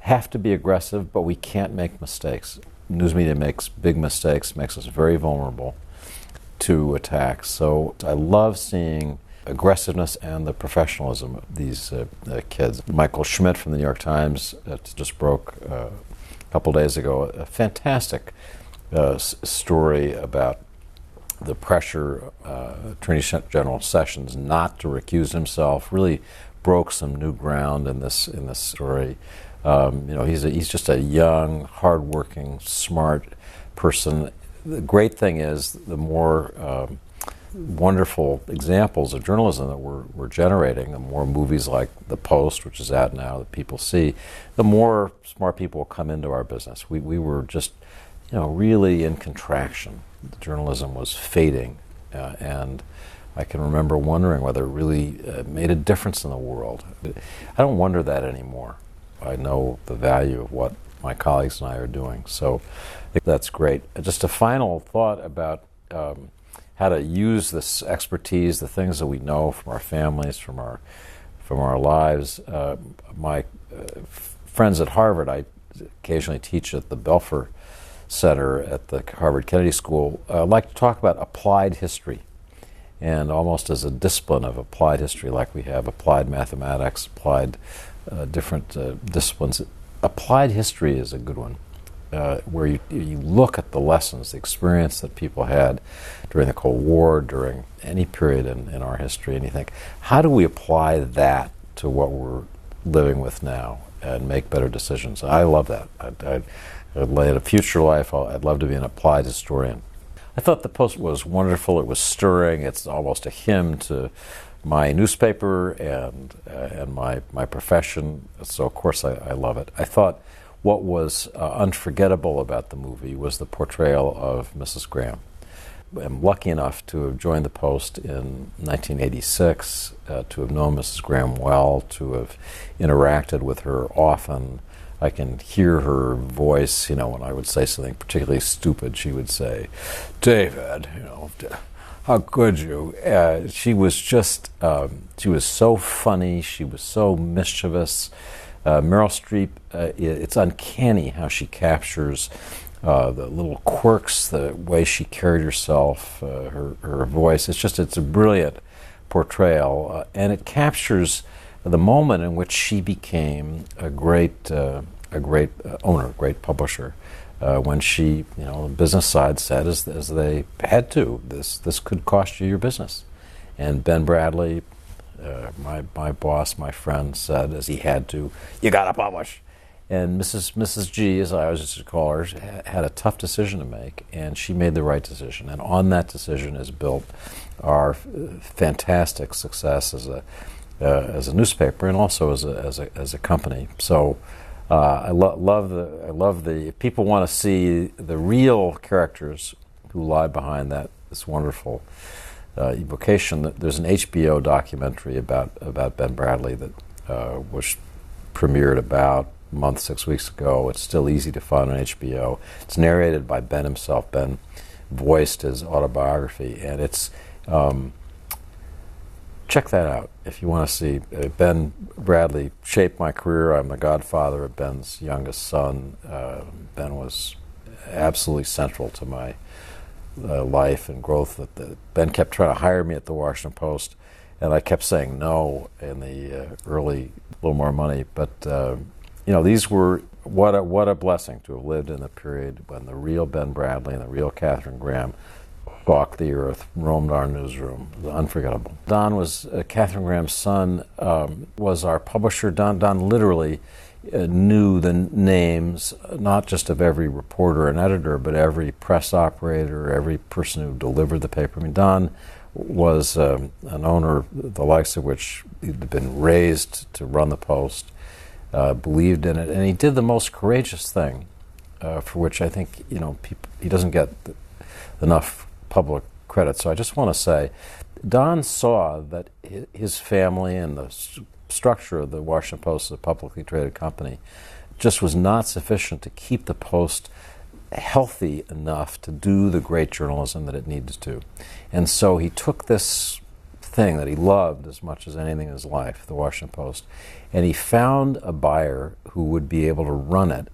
have to be aggressive, but we can't make mistakes. News media makes big mistakes, makes us very vulnerable to attacks. So I love seeing aggressiveness and the professionalism of these kids. Michael Schmidt from the New York Times just broke a couple days ago a fantastic story about the pressure, Attorney General Sessions not to recuse himself, really broke some new ground in this story. He's just a young, hardworking, smart person. The great thing is, the more wonderful examples of journalism that we're generating, the more movies like The Post, which is out now, that people see, the more smart people will come into our business. We were just, really in contraction. The journalism was fading, and I can remember wondering whether it really made a difference in the world. I don't wonder that anymore. I know the value of what my colleagues and I are doing, so I think that's great. Just a final thought about how to use this expertise, the things that we know from our families, from our lives. My friends at Harvard, I occasionally teach at the Belfer Center at the Harvard Kennedy School, like to talk about applied history. and almost as a discipline of applied history, like we have applied mathematics, applied different disciplines. Applied history is a good one, where you look at the lessons, the experience that people had during the Cold War, during any period in our history, and you think, how do we apply that to what we're living with now and make better decisions? I love that. I'd in a future life, I'd love to be an applied historian. I thought the Post was wonderful. It was stirring. It's almost a hymn to my newspaper and my profession. So, of course, I love it. I thought what was unforgettable about the movie was the portrayal of Mrs. Graham. I'm lucky enough to have joined the Post in 1986, to have known Mrs. Graham well, to have interacted with her often. I can hear her voice, when I would say something particularly stupid, she would say, "David, how could you?" She was just, she was so funny, she was so mischievous. Meryl Streep, it's uncanny how she captures the little quirks, the way she carried herself, her voice. It's a brilliant portrayal, and it captures the moment in which she became a great owner, great publisher. When she, the business side said, as they had to, this could cost you your business. And Ben Bradley, my boss, my friend, said, as he had to, "You got to publish." And Mrs. G, as I always used to call her, had a tough decision to make, and she made the right decision. And on that decision is built our fantastic success as a newspaper and also as a company. So I love the. If people want to see the real characters who lie behind this wonderful evocation, there's an HBO documentary about Ben Bradley that was premiered about a month, 6 weeks ago. It's still easy to find on HBO. It's narrated by Ben himself. Ben voiced his autobiography, and it's check that out if you want to see. Ben Bradley shaped my career. I'm the godfather of Ben's youngest son. Ben was absolutely central to my life and growth. Ben kept trying to hire me at the Washington Post, and I kept saying no in the early, a little more money. But these were what a blessing to have lived in the period when the real Ben Bradley and the real Katharine Graham walked the earth, roamed our newsroom. It was unforgettable. Don was Katharine Graham's son, was our publisher. Don literally knew the names, not just of every reporter and editor, but every press operator, every person who delivered the paper. I mean, Don was an owner, the likes of which he'd been raised to run the Post, believed in it, and he did the most courageous thing, for which I think he doesn't get enough public credit. So I just want to say, Don saw that his family and the structure of the Washington Post, a publicly traded company, just was not sufficient to keep the Post healthy enough to do the great journalism that it needed to. And so he took this thing that he loved as much as anything in his life, the Washington Post, and he found a buyer who would be able to run it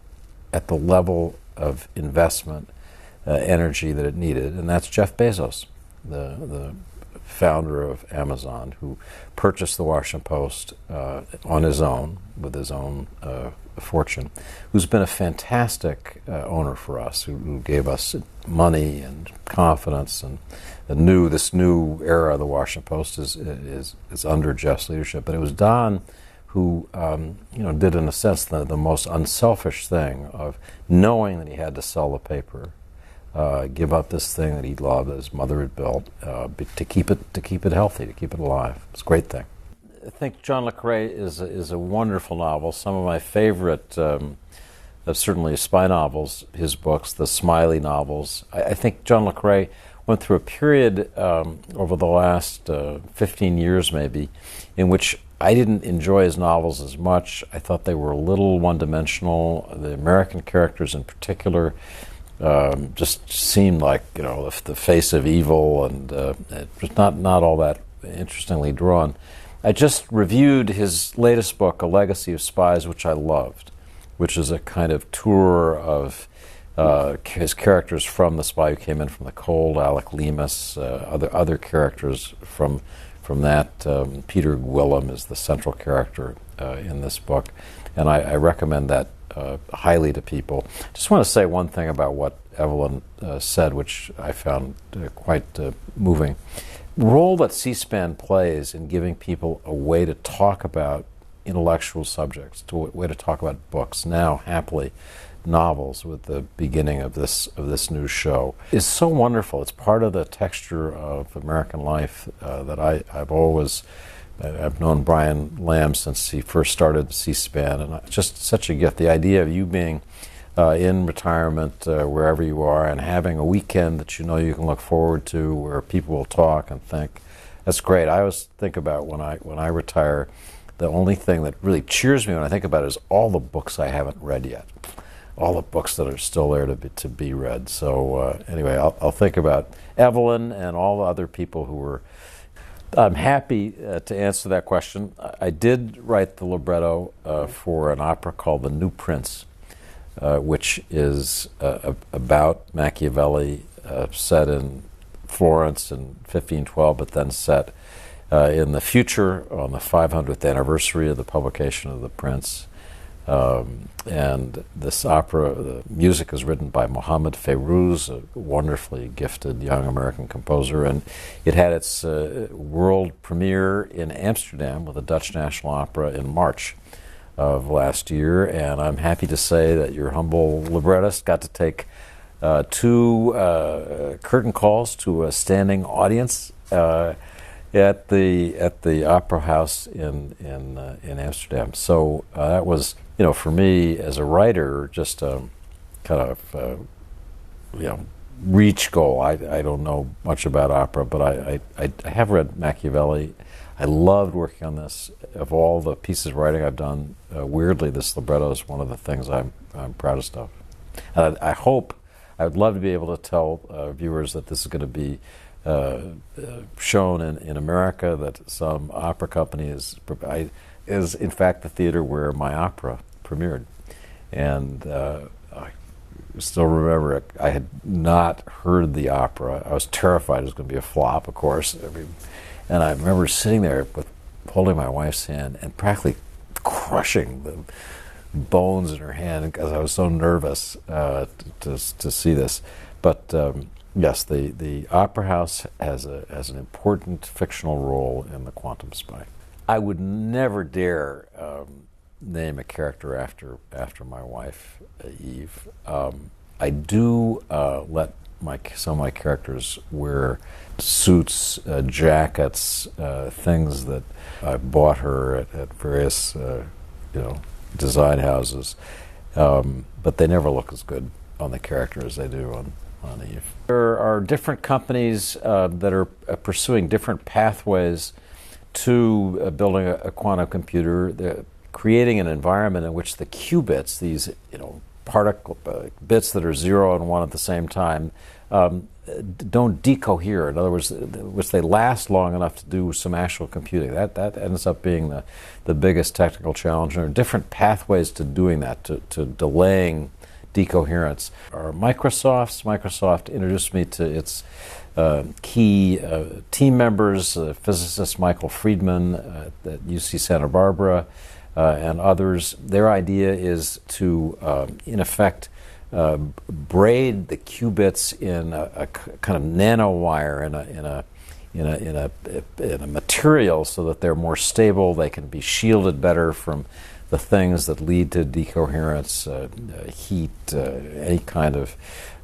at the level of investment, energy that it needed, and that's Jeff Bezos, the founder of Amazon, who purchased the Washington Post on his own, with his own fortune, who's been a fantastic owner for us, who gave us money and confidence, and this new era of the Washington Post is under Jeff's leadership. But it was Don who did, in a sense, the most unselfish thing of knowing that he had to sell the paper, give up this thing that he loved, that his mother had built, to keep it healthy, to keep it alive. It's a great thing. I think John le Carré is a wonderful novel. Some of my favorite, certainly spy novels, his books, the Smiley novels. I think John le Carré went through a period over the last 15 years maybe, in which I didn't enjoy his novels as much. I thought they were a little one-dimensional. The American characters in particular just seemed like the face of evil, and it was not all that interestingly drawn. I just reviewed his latest book, A Legacy of Spies, which I loved, which is a kind of tour of his characters from The Spy Who Came In From the Cold, Alec Lemus, other characters from that. Peter Gwillim is the central character in this book, and I recommend that highly to people. Just want to say one thing about what Evelyn said, which I found quite moving. The role that C-SPAN plays in giving people a way to talk about intellectual subjects, a way to talk about books, now happily novels with the beginning of this new show, is so wonderful. It's part of the texture of American life that I've known Brian Lamb since he first started C-SPAN, and just such a gift. The idea of you being in retirement, wherever you are, and having a weekend that you know you can look forward to, where people will talk and think. That's great. I always think about when I retire, the only thing that really cheers me when I think about it is all the books I haven't read yet, all the books that are still there to be read. So anyway, I'll think about Evelyn and all the other people who were. I'm happy to answer that question. I did write the libretto for an opera called The New Prince, which is about Machiavelli, set in Florence in 1512, but then set in the future on the 500th anniversary of the publication of The Prince. And this opera, the music is written by Mohammad Fairouz, a wonderfully gifted young American composer, and it had its world premiere in Amsterdam with the Dutch National Opera in March of last year, and I'm happy to say that your humble librettist got to take 2 curtain calls to a standing audience at the Opera House in Amsterdam. So that was, for me as a writer, just kind of reach goal. I don't know much about opera, but I have read Machiavelli. I loved working on this. Of all the pieces of writing I've done, weirdly, this libretto is one of the things I'm proudest of. And I would love to be able to tell viewers that this is going to be shown in America, that some opera company is in fact the theater where my opera premiered. And I still remember I had not heard the opera. I was terrified it was going to be a flop, of course. And I remember sitting there holding my wife's hand and practically crushing the bones in her hand because I was so nervous to see this. But yes, the Opera House has an important fictional role in The Quantum Spy. I would never dare name a character after my wife, Eve. I do let some of my characters wear suits, jackets, things that I bought her at various design houses, but they never look as good on the character as they do on Eve. There are different companies that are pursuing different pathways to building a quantum computer. They're creating an environment in which the qubits, these particle bits that are 0 and 1 at the same time, don't decohere. In other words, which they last long enough to do some actual computing. That ends up being the biggest technical challenge. There are different pathways to doing that, to delaying decoherence. Microsoft introduced me to its key team members, physicist Michael Friedman at UC Santa Barbara, and others. Their idea is to, in effect, braid the qubits in a kind of nanowire in a material so that they're more stable. They can be shielded better from the things that lead to decoherence, heat, any kind of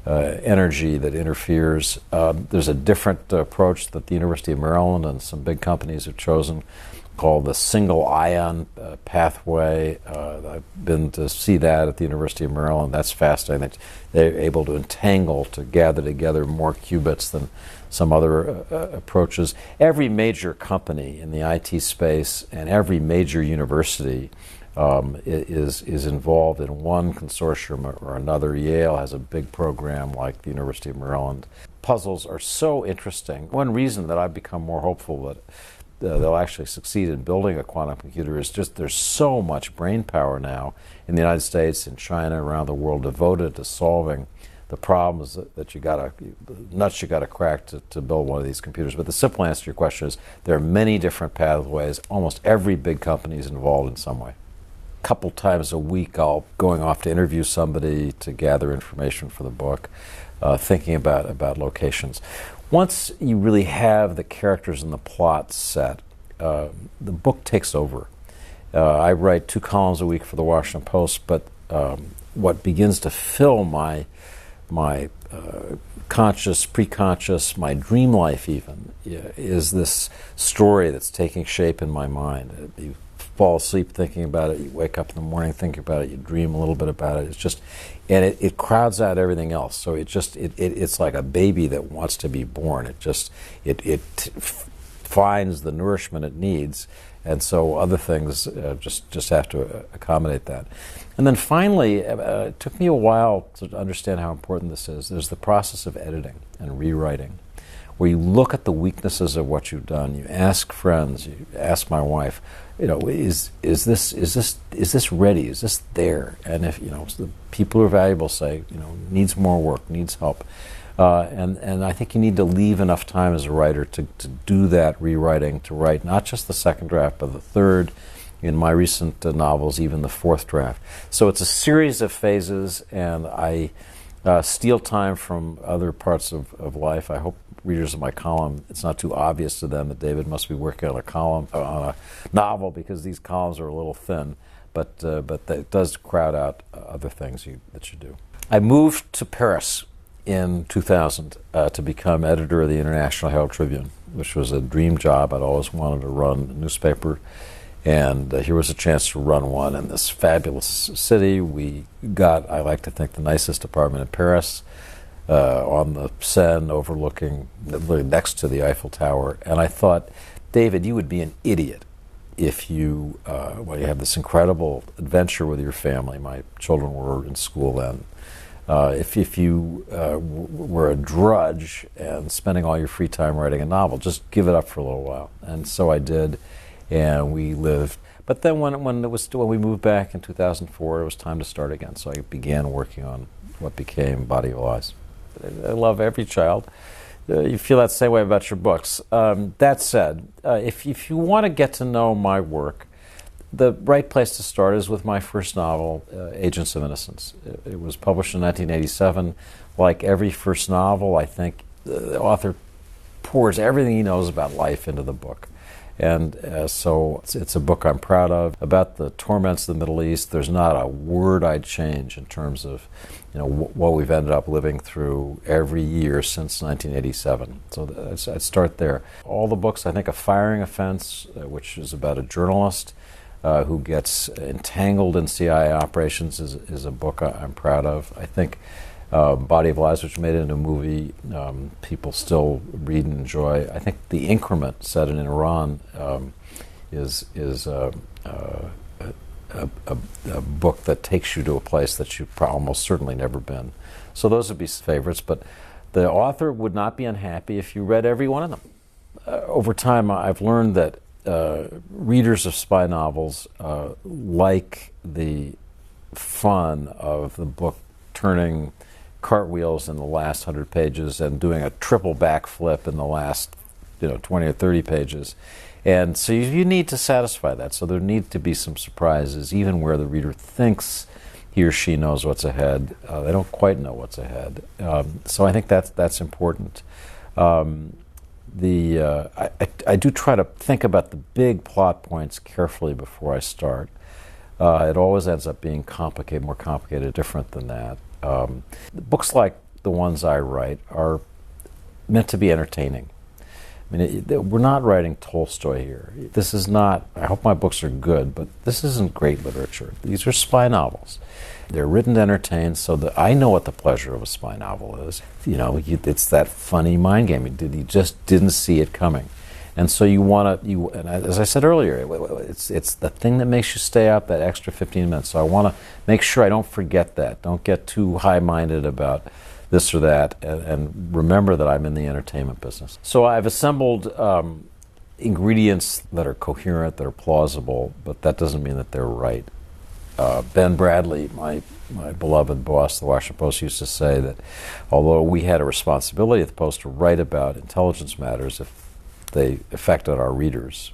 energy that interferes. There's a different approach that the University of Maryland and some big companies have chosen, called the single ion pathway. I've been to see that at the University of Maryland. That's fascinating. They're able to entangle, to gather together more qubits than some other approaches. Every major company in the IT space and every major university is involved in one consortium or another. Yale has a big program like the University of Maryland. Puzzles are so interesting. One reason that I've become more hopeful that they'll actually succeed in building a quantum computer is just there's so much brain power now in the United States, in China, around the world devoted to solving the problems that nuts you got to crack to build one of these computers. But the simple answer to your question is there are many different pathways. Almost every big company is involved in some way. A couple times a week I'll going off to interview somebody to gather information for the book, thinking about locations. Once you really have the characters and the plot set, the book takes over. I write 2 columns a week for the Washington Post, but what begins to fill my conscious, preconscious, my dream life even, is this story that's taking shape in my mind. You fall asleep thinking about it, you wake up in the morning thinking about it, you dream a little bit about it. It's just, and it crowds out everything else. So it's like a baby that wants to be born. It finds the nourishment it needs, and so other things just have to accommodate that. And then finally, it took me a while to understand how important this is. There's the process of editing and rewriting, where you look at the weaknesses of what you've done. You ask friends, you ask my wife, is this ready? Is this there? And if the people who are valuable say, needs more work, needs help. And I think you need to leave enough time as a writer to do that rewriting, to write not just the second draft, but the third, in my recent novels, even the fourth draft. So it's a series of phases, and I steal time from other parts of life. I hope readers of my column, it's not too obvious to them that David must be working on a novel, because these columns are a little thin, but that does crowd out other things that you do. I moved to Paris in 2000 to become editor of the International Herald Tribune, which was a dream job. I'd always wanted to run a newspaper, and here was a chance to run one in this fabulous city. We got, I like to think, the nicest apartment in Paris, on the Seine, overlooking, next to the Eiffel Tower. And I thought, David, you would be an idiot if you have this incredible adventure with your family. My children were in school then. If you were a drudge and spending all your free time writing a novel, just give it up for a little while. And so I did, and we lived. But then when we moved back in 2004, it was time to start again. So I began working on what became Body of Lies. I love every child. You feel that same way about your books. That said, if you want to get to know my work, the right place to start is with my first novel, Agents of Innocence. It was published in 1987. Like every first novel, I think the author pours everything he knows about life into the book. And so it's a book I'm proud of. About the torments of the Middle East, there's not a word I'd change in terms of what we've ended up living through every year since 1987. So I'd start there. All the books, I think, A Firing Offense, which is about a journalist who gets entangled in CIA operations, is a book I'm proud of. I think Body of Lies, which made it into a movie, people still read and enjoy. I think The Increment, set in Iran, is a book that takes you to a place that you've almost certainly never been. So those would be favorites, but the author would not be unhappy if you read every one of them. Over time, I've learned that readers of spy novels like the fun of the book turning cartwheels in the last 100 pages and doing a triple backflip in the last 20 or 30 pages. And so you need to satisfy that. So there need to be some surprises, even where the reader thinks he or she knows what's ahead. They don't quite know what's ahead. So I think that's important. I do try to think about the big plot points carefully before I start. It always ends up being complicated, more complicated, different than that. Books like the ones I write are meant to be entertaining. I mean, we're not writing Tolstoy here. This is not, I hope my books are good, but this isn't great literature. These are spy novels. They're written to entertain, so that I know what the pleasure of a spy novel is. It's that funny mind game. You just didn't see it coming. And so and as I said earlier, it's the thing that makes you stay up that extra 15 minutes. So I want to make sure I don't forget that. Don't get too high-minded about this or that, and remember that I'm in the entertainment business. So I've assembled ingredients that are coherent, that are plausible, but that doesn't mean that they're right. Ben Bradley, my beloved boss, the Washington Post, used to say that although we had a responsibility at the Post to write about intelligence matters if they affected our readers,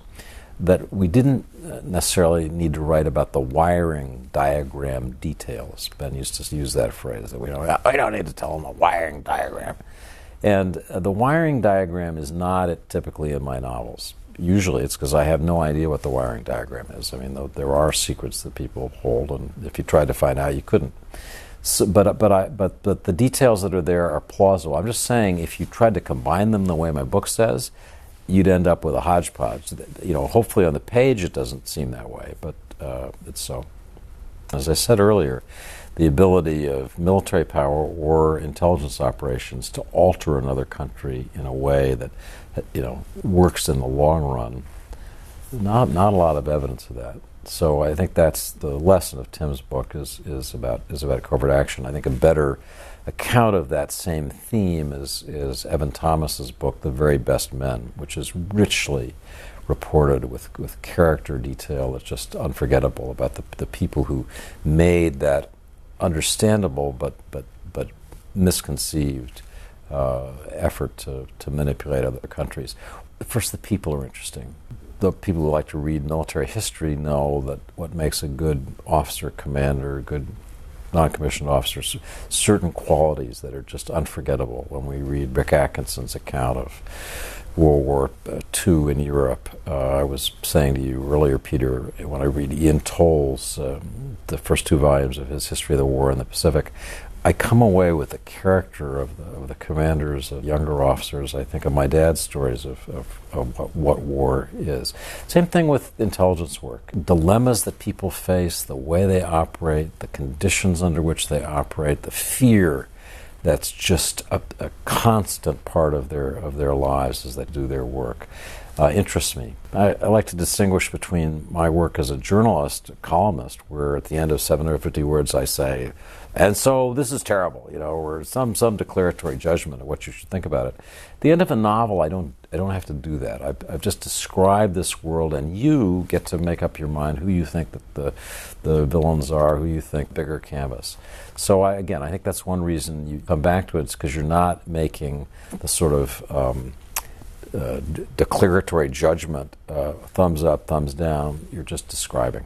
that we didn't necessarily need to write about the wiring diagram details. Ben used to use that phrase, that I don't need to tell them the wiring diagram. And the wiring diagram is not typically in my novels. Usually it's because I have no idea what the wiring diagram is. I mean, there are secrets that people hold, and if you tried to find out, you couldn't. So, but the details that are there are plausible. I'm just saying, if you tried to combine them the way my book says, you'd end up with a hodgepodge. Hopefully on the page it doesn't seem that way, but it's so. As I said earlier, the ability of military power or intelligence operations to alter another country in a way that works in the long run, not a lot of evidence of that. So I think that's the lesson of Tim's book is about covert action. I think a better account of that same theme is Evan Thomas's book, The Very Best Men, which is richly reported with character detail that's just unforgettable about the people who made that understandable but misconceived effort to manipulate other countries. First, the people are interesting. The people who like to read military history know that what makes a good officer, commander, a good non-commissioned officer, certain qualities that are just unforgettable. When we read Rick Atkinson's account of World War II in Europe, I was saying to you earlier, Peter, when I read Ian Toll's, the first 2 volumes of his History of the War in the Pacific, I come away with the character of the commanders, of younger officers. I think of my dad's stories of what war is. Same thing with intelligence work. Dilemmas that people face, the way they operate, the conditions under which they operate, the fear that's just a constant part of their lives as they do their work. Interests me. I like to distinguish between my work as a journalist, a columnist, where at the end of 750 words I say, and so this is terrible, or some declaratory judgment of what you should think about it. At the end of a novel, I don't have to do that. I've just described this world, and you get to make up your mind who you think that the villains are, who you think bigger canvas. So I think that's one reason you come back to it, is because you're not making the sort of declaratory judgment, thumbs up, thumbs down. You're just describing.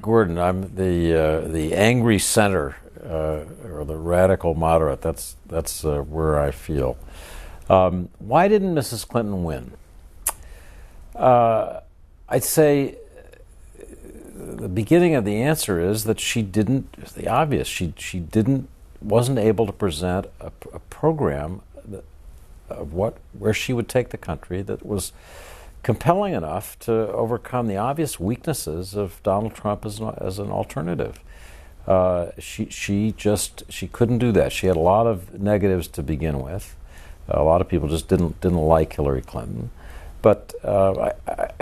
Gordon, I'm the angry center, or the radical moderate. That's where I feel. Why didn't Mrs. Clinton win? I'd say the beginning of the answer is that she didn't. The obvious. She wasn't able to present a program of where she would take the country that was compelling enough to overcome the obvious weaknesses of Donald Trump as an alternative. She couldn't do that. She had a lot of negatives to begin with. A lot of people just didn't like Hillary Clinton, but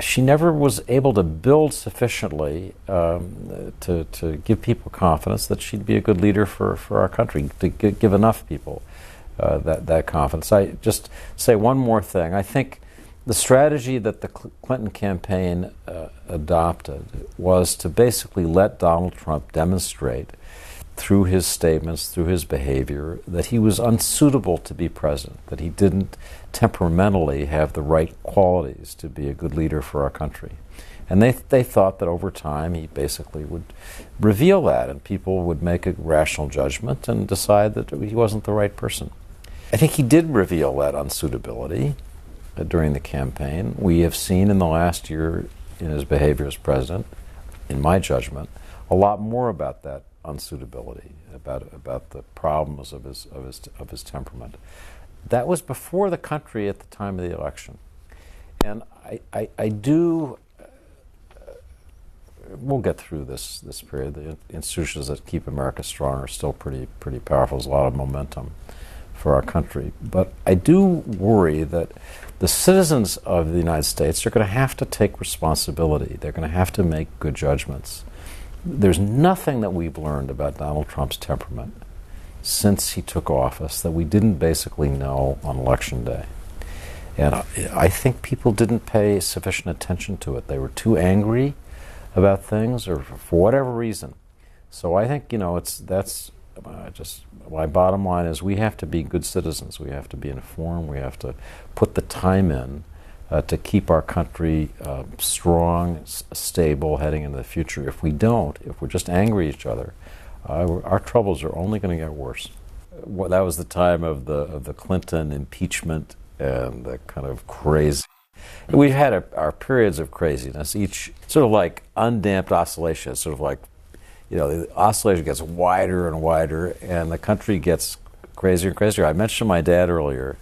she never was able to build sufficiently to give people confidence that she'd be a good leader for our country. To give enough people that confidence. I just say one more thing. I think the strategy that the Clinton campaign adopted was to basically let Donald Trump demonstrate through his statements, through his behavior, that he was unsuitable to be president, that he didn't temperamentally have the right qualities to be a good leader for our country. And they thought that over time he basically would reveal that, and people would make a rational judgment and decide that he wasn't the right person. I think he did reveal that unsuitability during the campaign. We have seen in the last year in his behavior as president, in my judgment, a lot more about that unsuitability, about the problems of his temperament. That was before the country at the time of the election. And I do, we'll get through this period. The institutions that keep America strong are still pretty powerful. There's a lot of momentum for our country. But I do worry that the citizens of the United States are going to have to take responsibility. They're going to have to make good judgments. There's nothing that we've learned about Donald Trump's temperament since he took office that we didn't basically know on Election Day. And I think people didn't pay sufficient attention to it. They were too angry about things, or for whatever reason. So I think, that's just my bottom line is we have to be good citizens. We have to be informed. We have to put the time in to keep our country strong, stable, heading into the future. If we don't, if we're just angry at each other, our troubles are only going to get worse. That was the time of the Clinton impeachment and the kind of crazy. We've had our periods of craziness, each sort of like undamped oscillation, sort of like, the oscillation gets wider and wider, and the country gets crazier and crazier. I mentioned my dad earlier,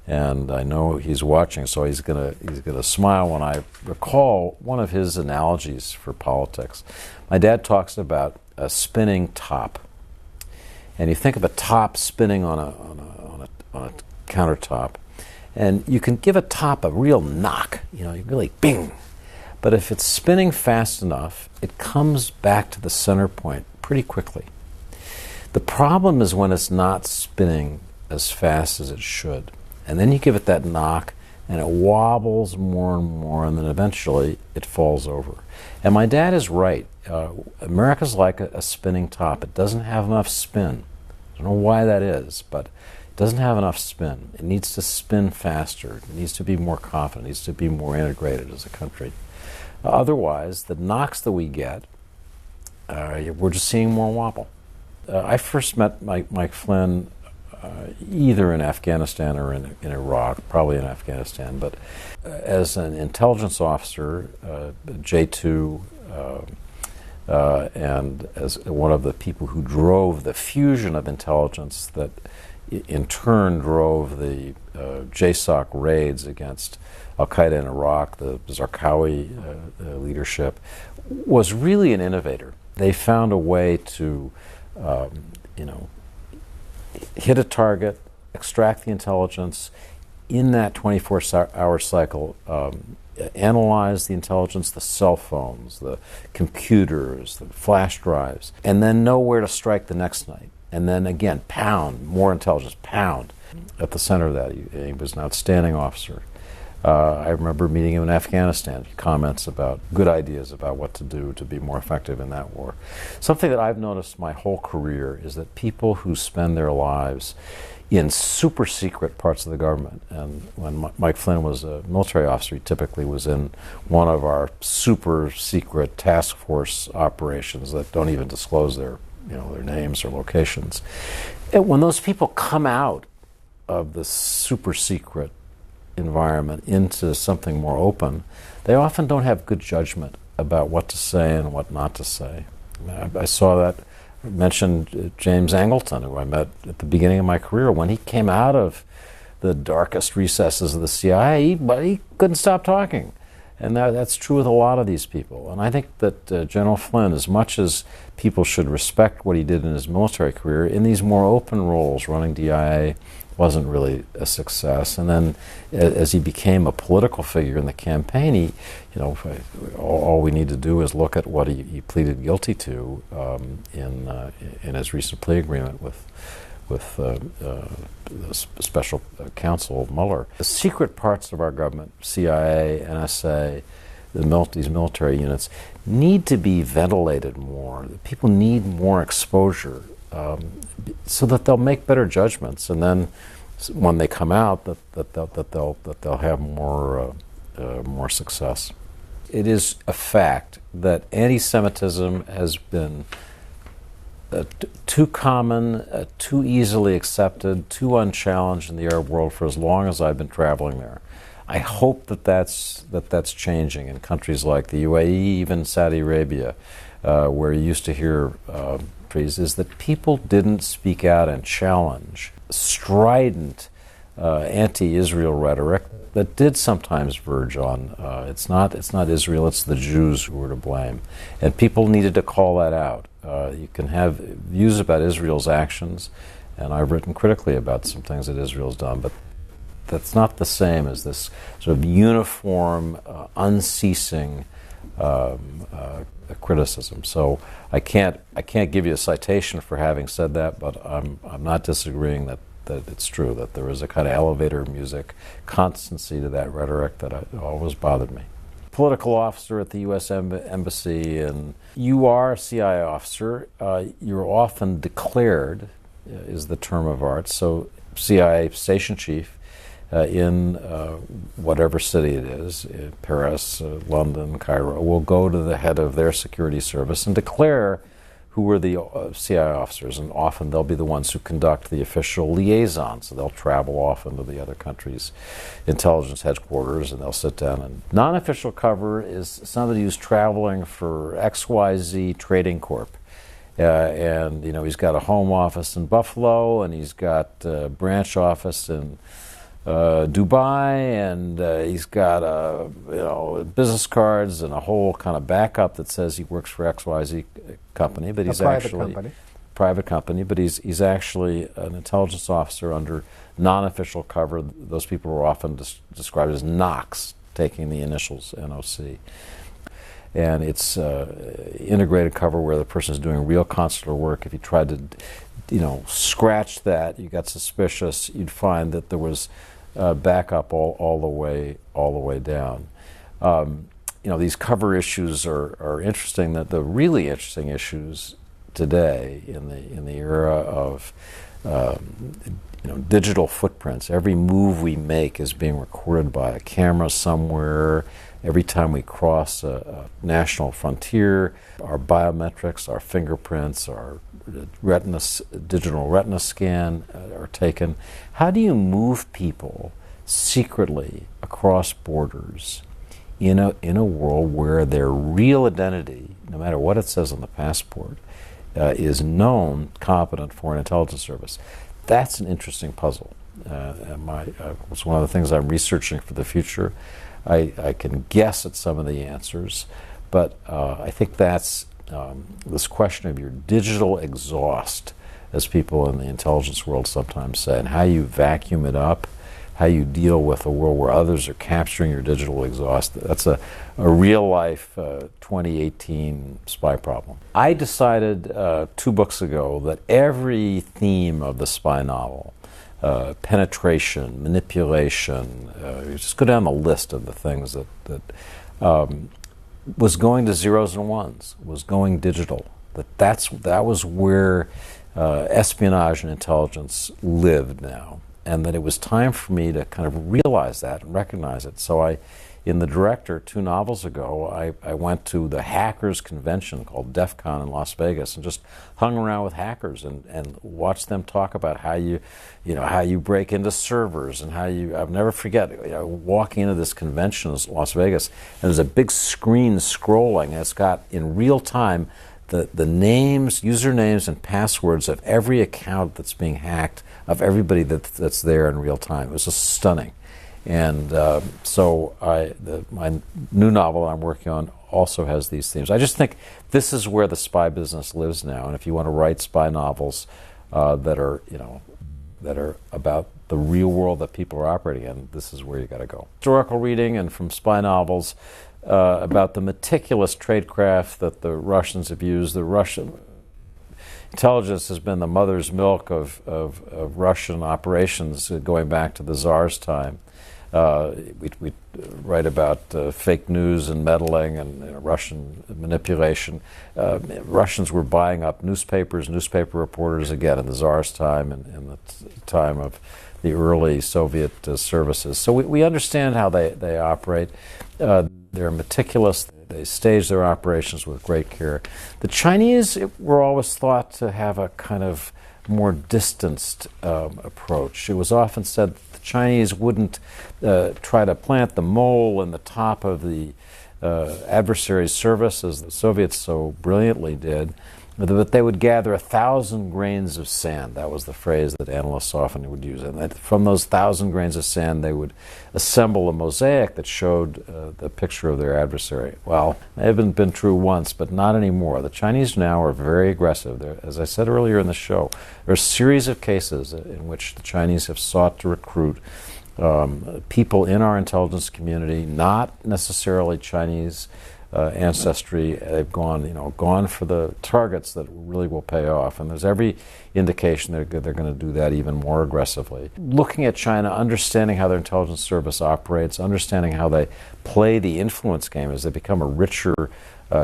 and I know he's watching, so he's gonna smile when I recall one of his analogies for politics. My dad talks about a spinning top, and you think of a top spinning on a countertop, and you can give a top a real knock, you really bing. But if it's spinning fast enough, it comes back to the center point pretty quickly. The problem is when it's not spinning as fast as it should. And then you give it that knock, and it wobbles more and more, and then eventually it falls over. And my dad is right. America's like a spinning top. It doesn't have enough spin. I don't know why that is, but it doesn't have enough spin. It needs to spin faster. It needs to be more confident. It needs to be more integrated as a country. Otherwise, the knocks that we get, we're just seeing more wobble. I first met Mike Flynn either in Afghanistan or in Iraq, probably in Afghanistan, but as an intelligence officer, J2, and as one of the people who drove the fusion of intelligence that in turn drove the JSOC raids against Al-Qaeda in Iraq, the Zarqawi leadership, was really an innovator. They found a way to, hit a target, extract the intelligence in that 24-hour cycle, analyze the intelligence, the cell phones, the computers, the flash drives, and then know where to strike the next night. And then again, pound, more intelligence, pound at the center of that. He was an outstanding officer. I remember meeting him in Afghanistan. He comments about good ideas about what to do to be more effective in that war. Something that I've noticed my whole career is that people who spend their lives in super secret parts of the government, and when Mike Flynn was a military officer, he typically was in one of our super secret task force operations that don't even disclose their names or locations. And when those people come out of the super secret environment into something more open, they often don't have good judgment about what to say and what not to say. I saw that. I mentioned James Angleton, who I met at the beginning of my career. When he came out of the darkest recesses of the CIA, but he couldn't stop talking. And that's true with a lot of these people. And I think that General Flynn, as much as people should respect what he did in his military career, in these more open roles, running DIA, wasn't really a success. And then as he became a political figure in the campaign, all we need to do is look at what he pleaded guilty to in his recent plea agreement with the special counsel Mueller. The secret parts of our government, CIA, NSA, these military units, need to be ventilated more. People need more exposure so that they'll make better judgments, and then when they come out, that they'll have more success. It is a fact that anti-Semitism has been too common, too easily accepted, too unchallenged in the Arab world for as long as I've been traveling there. I hope that's changing in countries like the UAE, even Saudi Arabia, where you used to hear is that people didn't speak out and challenge strident anti-Israel rhetoric that did sometimes verge on it's not Israel, it's the Jews who were to blame, and people needed to call that out. You can have views about Israel's actions, and I've written critically about some things that Israel's done, but that's not the same as this sort of uniform, unceasing criticism. So I can't give you a citation for having said that, but I'm not disagreeing that that it's true, that there is a kind of elevator music constancy to that rhetoric that always bothered me. Political officer at the U.S. Embassy, and you are a CIA officer. You're often declared, is the term of art, so CIA station chief in whatever city it is, Paris, London, Cairo, will go to the head of their security service and declare who are the CIA officers, and often they'll be the ones who conduct the official liaison, so they'll travel off into the other country's intelligence headquarters and they'll sit down. And non-official cover is somebody who's traveling for XYZ Trading Corp. And he's got a home office in Buffalo, and he's got a branch office in Dubai, and he's got business cards and a whole kind of backup that says he works for XYZ company, but he's private company, but he's actually an intelligence officer under non-official cover. Those people are often described as NOCs, taking the initials NOC. And it's integrated cover where the person is doing real consular work. If you tried to, scratch that, you got suspicious, you'd find that there was backup all the way down. These cover issues are interesting. That the really interesting issues today in the era of digital footprints. Every move we make is being recorded by a camera somewhere. Every time we cross a national frontier, our biometrics, our fingerprints, our digital retina scan are taken. How do you move people secretly across borders in a world where their real identity, no matter what it says on the passport, is known, competent for an intelligence service? That's an interesting puzzle. It's one of the things I'm researching for the future. I can guess at some of the answers, but I think that's this question of your digital exhaust, as people in the intelligence world sometimes say, and how you vacuum it up, how you deal with a world where others are capturing your digital exhaust. That's a real-life 2018 spy problem. I decided 2 books ago that every theme of the spy novel, penetration, manipulation, just go down the list of the things that was going to zeros and ones, was going digital. That was where espionage and intelligence lived now, and that it was time for me to kind of realize that and recognize it. So in The Director, 2 novels ago, I went to the hackers convention called DEF CON in Las Vegas and just hung around with hackers and watched them talk about how you break into servers and I'll never forget, walking into this convention in Las Vegas, and there's a big screen scrolling, and it's got in real time the names, usernames, and passwords of every account that's being hacked, of everybody that's there in real time. It was just stunning. And so my new novel I'm working on also has these themes. I just think this is where the spy business lives now. And if you want to write spy novels that are about the real world that people are operating in, this is where you got to go. Historical reading and from spy novels about the meticulous tradecraft that the Russians have used. The Russian intelligence has been the mother's milk of Russian operations going back to the Tsar's time. We write about fake news and meddling and Russian manipulation. Russians were buying up newspapers, newspaper reporters again in the Tsar's time and in the time of the early Soviet services. So we understand how they operate. They're meticulous. They stage their operations with great care. The Chinese were always thought to have a kind of more distanced approach. It was often said that the Chinese wouldn't try to plant the mole in the top of the adversary's service, as the Soviets so brilliantly did, but they would gather 1,000 grains of sand. That was the phrase that analysts often would use. And from those 1,000 grains of sand, they would assemble a mosaic that showed the picture of their adversary. Well, it may have been true once, but not anymore. The Chinese now are very aggressive. As I said earlier in the show, there are a series of cases in which the Chinese have sought to recruit people in our intelligence community, not necessarily Chinese ancestry. They've gone for the targets that really will pay off, and there's every indication they're going to do that even more aggressively. Looking at China, understanding how their intelligence service operates, understanding how they play the influence game as they become a richer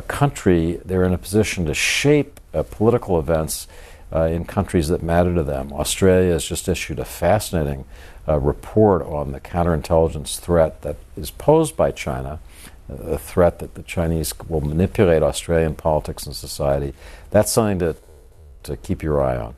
country, they're in a position to shape political events in countries that matter to them. Australia has just issued a fascinating report on the counterintelligence threat that is posed by China, a threat that the Chinese will manipulate Australian politics and society. That's something to keep your eye on.